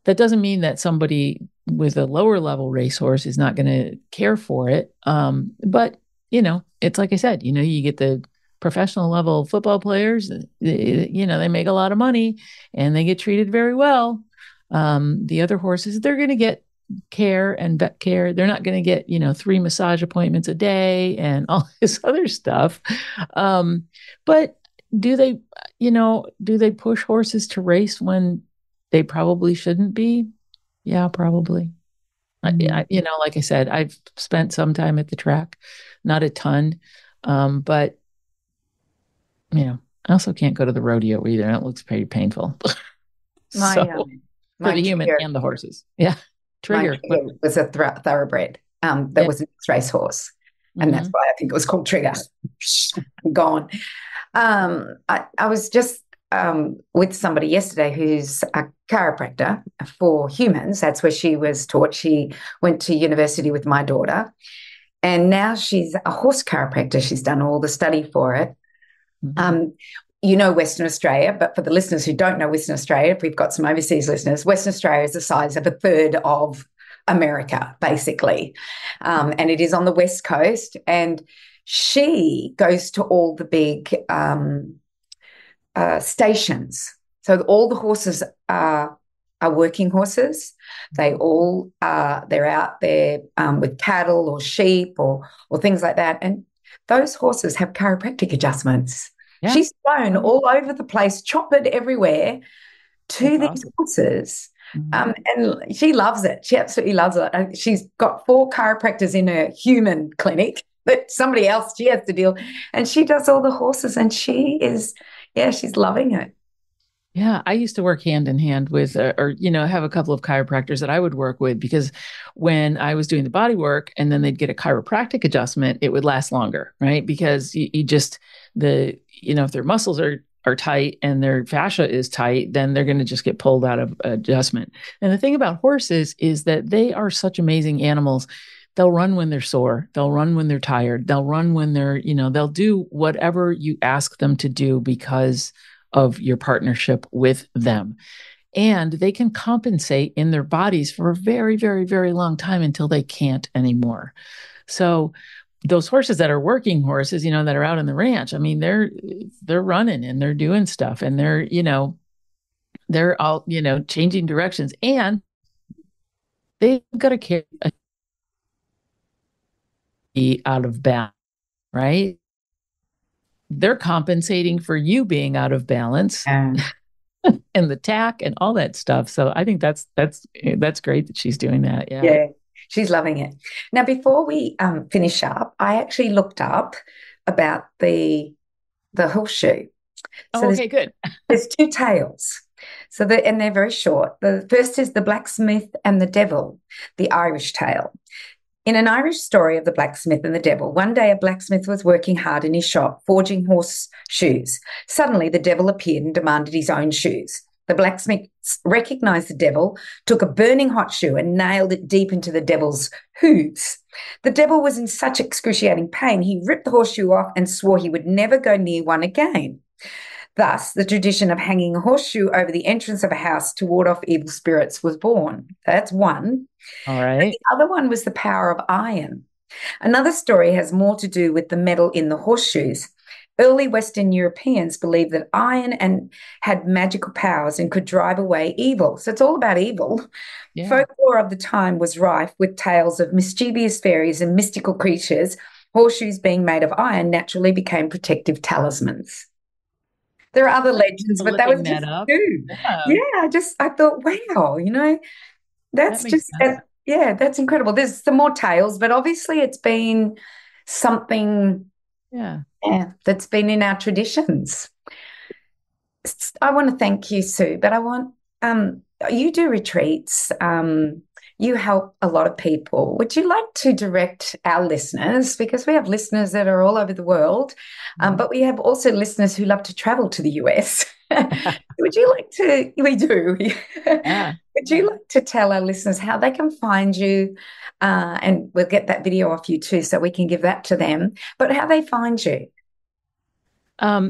Speaker 5: That doesn't mean that somebody with a lower level racehorse is not going to care for it. But, it's like I said, you get the professional level football players, they make a lot of money and they get treated very well. The other horses, they're going to get care and vet care. They're not going to get, 3 massage appointments a day and all this other stuff. But do they push horses to race when they probably shouldn't be? Yeah, probably. Like I said, I've spent some time at the track, not a ton. But I also can't go to the rodeo either. That looks pretty painful. For the human and the horses. Yeah. Trigger.
Speaker 3: Was a thoroughbred that was a mixed race horse. And that's why I think it was called Trigger. Gone. I was just with somebody yesterday who's a chiropractor for humans. That's where she was taught. She went to university with my daughter. And now she's a horse chiropractor. She's done all the study for it. Western Australia, but for the listeners who don't know Western Australia, if we've got some overseas listeners, Western Australia is the size of a third of America, basically. And it is on the West Coast. And she goes to all the big stations. So all the horses are working horses. They all they're out there with cattle or sheep or things like that. And those horses have chiropractic adjustments. Yeah. She's flown all over the place, choppered everywhere to these horses. And she loves it. She absolutely loves it. She's got 4 chiropractors in her human clinic, but somebody else she has to deal. And she does all the horses, and she's loving it.
Speaker 5: Yeah, I used to work hand in hand with, have a couple of chiropractors that I would work with, because when I was doing the body work and then they'd get a chiropractic adjustment, it would last longer, right? Because if their muscles are tight and their fascia is tight, then they're going to just get pulled out of adjustment. And the thing about horses is that they are such amazing animals. They'll run when they're sore. They'll run when they're tired. They'll run when they'll do whatever you ask them to do because of your partnership with them. And they can compensate in their bodies for a very, very, very long time until they can't anymore. So those horses that are working horses, that are out on the ranch, I mean, they're running and they're doing stuff, and they're all, changing directions, and they've got to carry out of balance, right? They're compensating for you being out of balance and the tack and all that stuff. So I think that's great that she's doing that. Yeah.
Speaker 3: Yeah. She's loving it. Now, before we finish up, I actually looked up about the horseshoe. So
Speaker 5: okay, good.
Speaker 3: There's 2 tails. And they're very short. The first is the blacksmith and the devil, the Irish tale. In an Irish story of the blacksmith and the devil, one day a blacksmith was working hard in his shop, forging horseshoes. Suddenly, the devil appeared and demanded his own shoes. The blacksmith recognized the devil, took a burning hot shoe and nailed it deep into the devil's hooves. The devil was in such excruciating pain, he ripped the horseshoe off and swore he would never go near one again. Thus, the tradition of hanging a horseshoe over the entrance of a house to ward off evil spirits was born. That's one.
Speaker 5: All right.
Speaker 3: And the other one was the power of iron. Another story has more to do with the metal in the horseshoes. Early Western Europeans believed that iron had magical powers and could drive away evil. So it's all about evil. Yeah. Folklore of the time was rife with tales of mischievous fairies and mystical creatures. Horseshoes being made of iron naturally became protective talismans. There are other legends, but that was just 2. Yeah, I thought, wow, that's that's incredible. There's some more tales, but obviously it's been something that's been in our traditions. I want to thank you, Sue, but I want you do retreats. You help a lot of people. Would you like to direct our listeners, because we have listeners that are all over the world, but we have also listeners who love to travel to the US. Would you like to, we do. Yeah. Would you like to tell our listeners how they can find you? And we'll get that video off you too, so we can give that to them, but how they find you.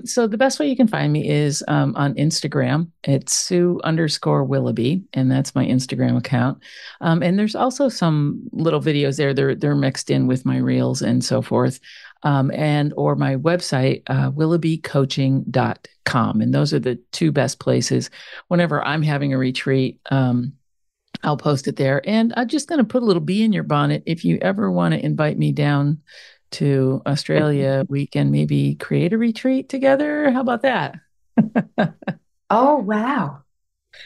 Speaker 5: So the best way you can find me is on Instagram. It's Sue_Willoughby, and that's my Instagram account. And there's also some little videos there. They're mixed in with my reels and so forth. Or my website, willoughbycoaching.com. And those are the 2 best places. Whenever I'm having a retreat, I'll post it there. And I'm just going to put a little bee in your bonnet. If you ever want to invite me down to Australia, we can maybe create a retreat together. How about that?
Speaker 3: Oh, wow.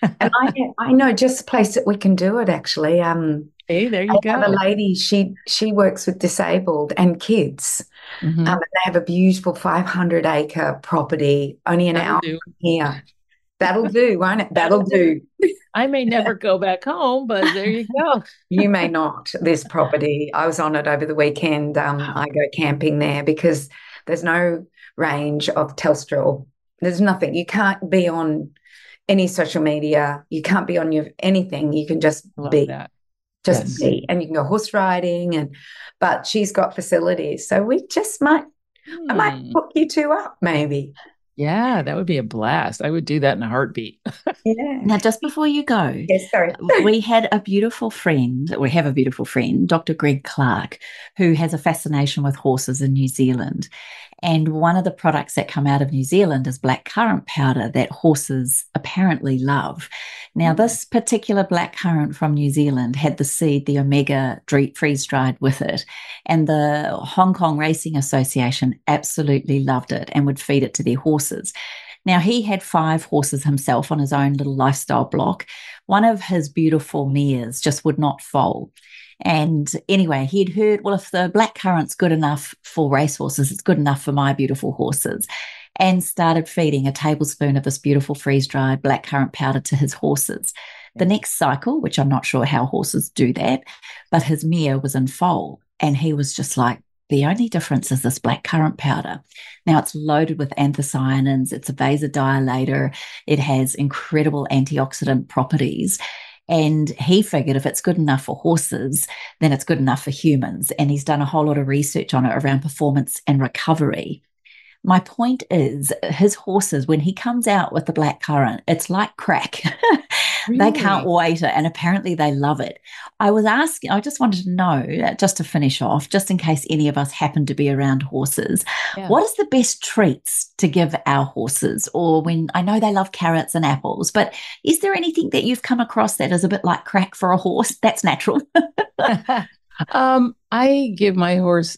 Speaker 3: And I know just a place that we can do it, actually.
Speaker 5: Hey, there
Speaker 3: I
Speaker 5: you
Speaker 3: have a
Speaker 5: go.
Speaker 3: lady, she works with disabled and kids.
Speaker 5: Mhm.
Speaker 3: And they have a beautiful 500-acre property, only an
Speaker 5: That'll
Speaker 3: hour
Speaker 5: do.
Speaker 3: from here. That'll do, won't it? That'll do.
Speaker 5: I may never go back home, but there you go.
Speaker 3: You may not. This property, I was on it over the weekend. I go camping there because there's no range of Telstra. There's nothing. You can't be on any social media. You can't be on your anything. You can just
Speaker 5: Love
Speaker 3: be.
Speaker 5: that.
Speaker 3: Just
Speaker 5: Yes.
Speaker 3: be. And you can go horse riding, but she's got facilities. So we just might, I might hook you two up, maybe.
Speaker 5: Yeah, that would be a blast. I would do that in a heartbeat.
Speaker 3: Yeah.
Speaker 4: Now, just before you go,
Speaker 3: Yes, sorry.
Speaker 4: we have a beautiful friend, Dr. Greg Clark, who has a fascination with horses in New Zealand. And one of the products that come out of New Zealand is blackcurrant powder that horses apparently love. Now, this particular blackcurrant from New Zealand had the seed, the omega freeze-dried with it. And the Hong Kong Racing Association absolutely loved it and would feed it to their horses. Now, he had 5 horses himself on his own little lifestyle block. One of his beautiful mares just would not foal. And anyway, he'd heard, well, if the blackcurrant's good enough for racehorses, it's good enough for my beautiful horses, and started feeding a tablespoon of this beautiful freeze-dried blackcurrant powder to his horses. The next cycle, which I'm not sure how horses do that, but his mare was in foal, and he was just like, the only difference is this blackcurrant powder. Now, it's loaded with anthocyanins. It's a vasodilator. It has incredible antioxidant properties. And he figured if it's good enough for horses, then it's good enough for humans. And he's done a whole lot of research on it around performance and recovery. My point is, his horses, when he comes out with the blackcurrant, it's like crack. They can't wait it, and apparently they love it. I just wanted to know, just to finish off, just in case any of us happen to be around horses, what is the best treats to give our horses? Or when I know they love carrots and apples, but is there anything that you've come across that is a bit like crack for a horse? That's natural.
Speaker 5: I give my horse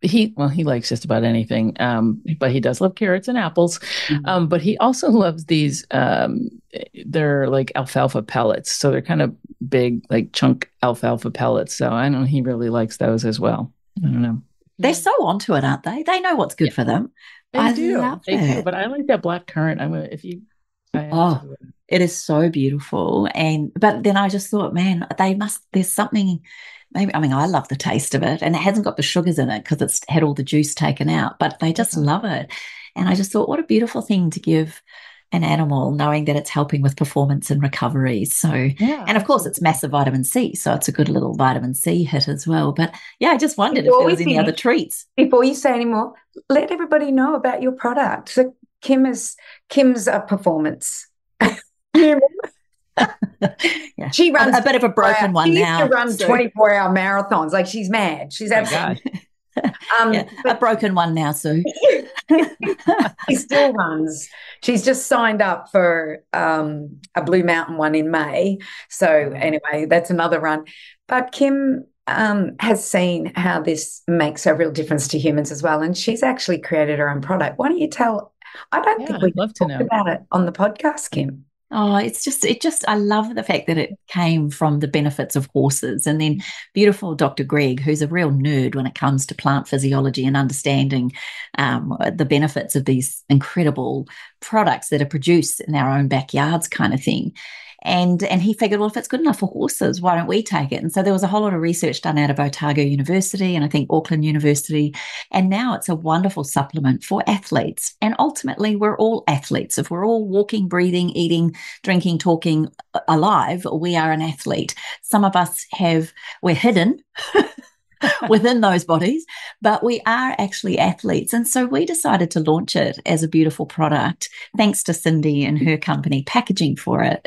Speaker 5: he likes just about anything, but he does love carrots and apples. But he also loves these. They're like alfalfa pellets, so they're kind of big, like chunk alfalfa pellets. So I know he really likes those as well. I don't know.
Speaker 4: They're so onto it, aren't they? They know what's good for them.
Speaker 5: They do. But I like that black currant.
Speaker 4: It is so beautiful. But then I just thought, man, there's something. Maybe, I mean, I love the taste of it, and it hasn't got the sugars in it because it's had all the juice taken out, but they just love it. And I just thought, what a beautiful thing to give an animal, knowing that it's helping with performance and recovery. So, and of course, it's massive vitamin C, so it's a good little vitamin C hit as well. But yeah, I just wondered if there was any other treats.
Speaker 3: Before you say any more, let everybody know about your product. So Kim's a performance.
Speaker 4: Yeah.
Speaker 3: She runs
Speaker 4: a bit of a broken one now.
Speaker 3: She used to run 24-hour marathons. Like, she's mad. She's absolutely
Speaker 4: a broken one now, Sue.
Speaker 3: She still runs. She's just signed up for a Blue Mountain one in May. So anyway, that's another run. But Kim has seen how this makes a real difference to humans as well, and she's actually created her own product. Why don't you tell? I don't think we've talked about it on the podcast, Kim.
Speaker 4: Oh, I love the fact that it came from the benefits of horses. And then beautiful Dr. Greg, who's a real nerd when it comes to plant physiology and understanding the benefits of these incredible products that are produced in our own backyards kind of thing. And he figured, well, if it's good enough for horses, why don't we take it? And so there was a whole lot of research done out of Otago University and I think Auckland University. And now it's a wonderful supplement for athletes. And ultimately, we're all athletes. If we're all walking, breathing, eating, drinking, talking alive, we are an athlete. Some of us we're hidden. within those bodies, but we are actually athletes. And so we decided to launch it as a beautiful product, thanks to Cindy and her company packaging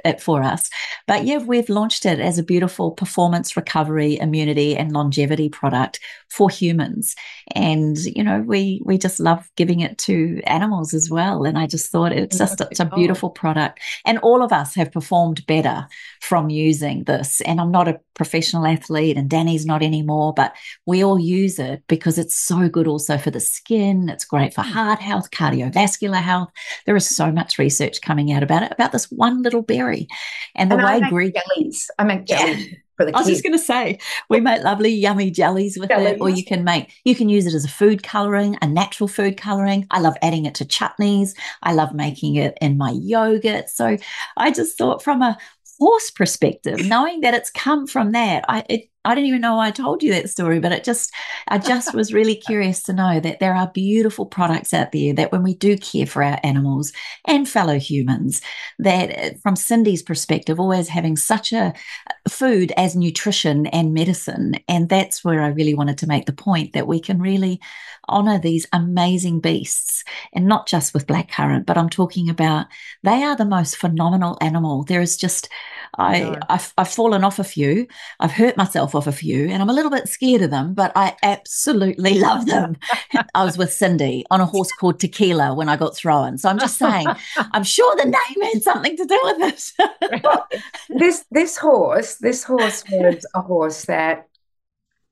Speaker 4: it for us. But yeah, we've launched it as a beautiful performance, recovery, immunity, and longevity product for humans. And, we just love giving it to animals as well. And I just thought it's a beautiful product. And all of us have performed better from using this. And I'm not a professional athlete, and Danny's not anymore, but we all use it because it's so good also for the skin. It's great for heart health, cardiovascular health. There is so much research coming out about this one little berry. And the way
Speaker 3: I make jellies. I make jellies. For the kids.
Speaker 4: I was just going to say, we make lovely, yummy jellies with it, or you can use it as a food colouring, a natural food colouring. I love adding it to chutneys. I love making it in my yogurt. So I just thought, from a horse perspective, knowing that it's come from that, I didn't even know I told you that story, but I just was really curious to know that there are beautiful products out there that, when we do care for our animals and fellow humans, that from Cindy's perspective, always having such a food as nutrition and medicine. And that's where I really wanted to make the point that we can really honor these amazing beasts, and not just with blackcurrant, but I'm talking about, they are the most phenomenal animal. There is just, I've fallen off a few, I've hurt myself off a few, and I'm a little bit scared of them, but I absolutely love them. I was with Cindy on a horse called Tequila when I got thrown. So I'm just saying, I'm sure the name had something to do with it.
Speaker 3: Well, this horse was a horse that,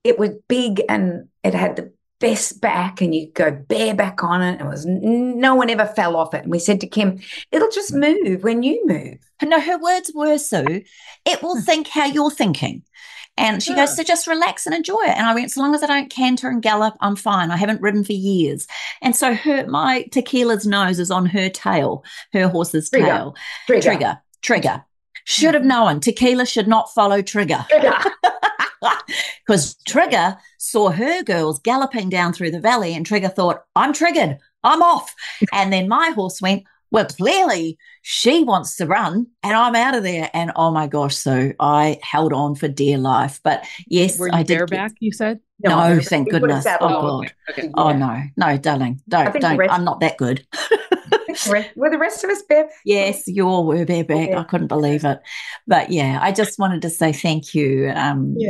Speaker 3: it was big, and it had the best back, and you go bareback on it. It was, no one ever fell off it. And we said to Kim, it'll just move when you move.
Speaker 4: No, her words were, Sue, it will think how you're thinking. And she goes, so just relax and enjoy it. And I went, so long as I don't canter and gallop, I'm fine. I haven't ridden for years. And so my Tequila's nose is on her tail, her horse's tail. Trigger. Should have known. Tequila should not follow Trigger. Because Trigger saw her girls galloping down through the valley, and Trigger thought, I'm triggered, I'm off. And then my horse went, well, clearly she wants to run and I'm out of there. And oh my gosh, so I held on for dear life. But yes,
Speaker 5: were you
Speaker 4: I did.
Speaker 5: Bareback, you said?
Speaker 4: No, thank goodness. Oh God.
Speaker 5: Okay.
Speaker 4: Oh no, darling, don't. I'm not that good.
Speaker 3: Were the rest of us bareback?
Speaker 4: Yes, you all were bareback. Yeah. I couldn't believe it. But yeah, I just wanted to say thank you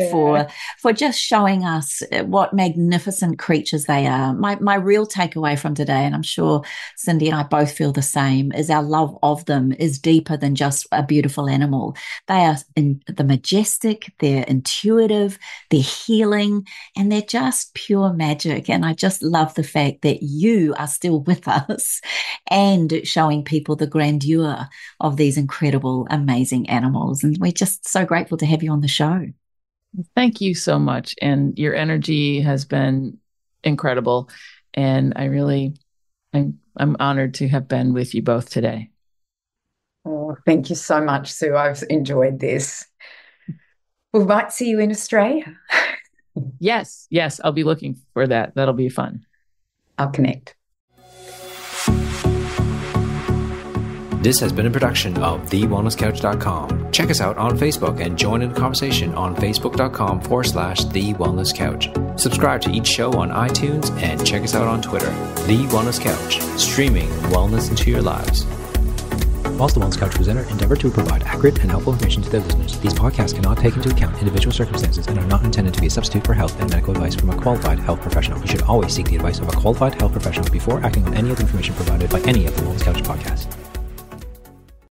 Speaker 4: for just showing us what magnificent creatures they are. My real takeaway from today, and I'm sure Cindy and I both feel the same, is our love of them is deeper than just a beautiful animal. They are the majestic, they're intuitive, they're healing, and they're just pure magic. And I just love the fact that you are still with us and showing people the grandeur of these incredible, amazing animals. And we're just so grateful to have you on the show.
Speaker 5: Thank you so much. And your energy has been incredible. And I'm honored to have been with you both today.
Speaker 3: Oh, thank you so much, Sue. I've enjoyed this. We might see you in Australia.
Speaker 5: Yes, I'll be looking for that. That'll be fun.
Speaker 3: I'll connect.
Speaker 6: This has been a production of TheWellnessCouch.com. Check us out on Facebook and join in the conversation on Facebook.com/The Wellness Couch. Subscribe to each show on iTunes and check us out on Twitter. The Wellness Couch, streaming wellness into your lives. Whilst the Wellness Couch presenter endeavor to provide accurate and helpful information to their listeners, these podcasts cannot take into account individual circumstances and are not intended to be a substitute for health and medical advice from a qualified health professional. You should always seek the advice of a qualified health professional before acting on any of the information provided by any of the Wellness Couch podcasts.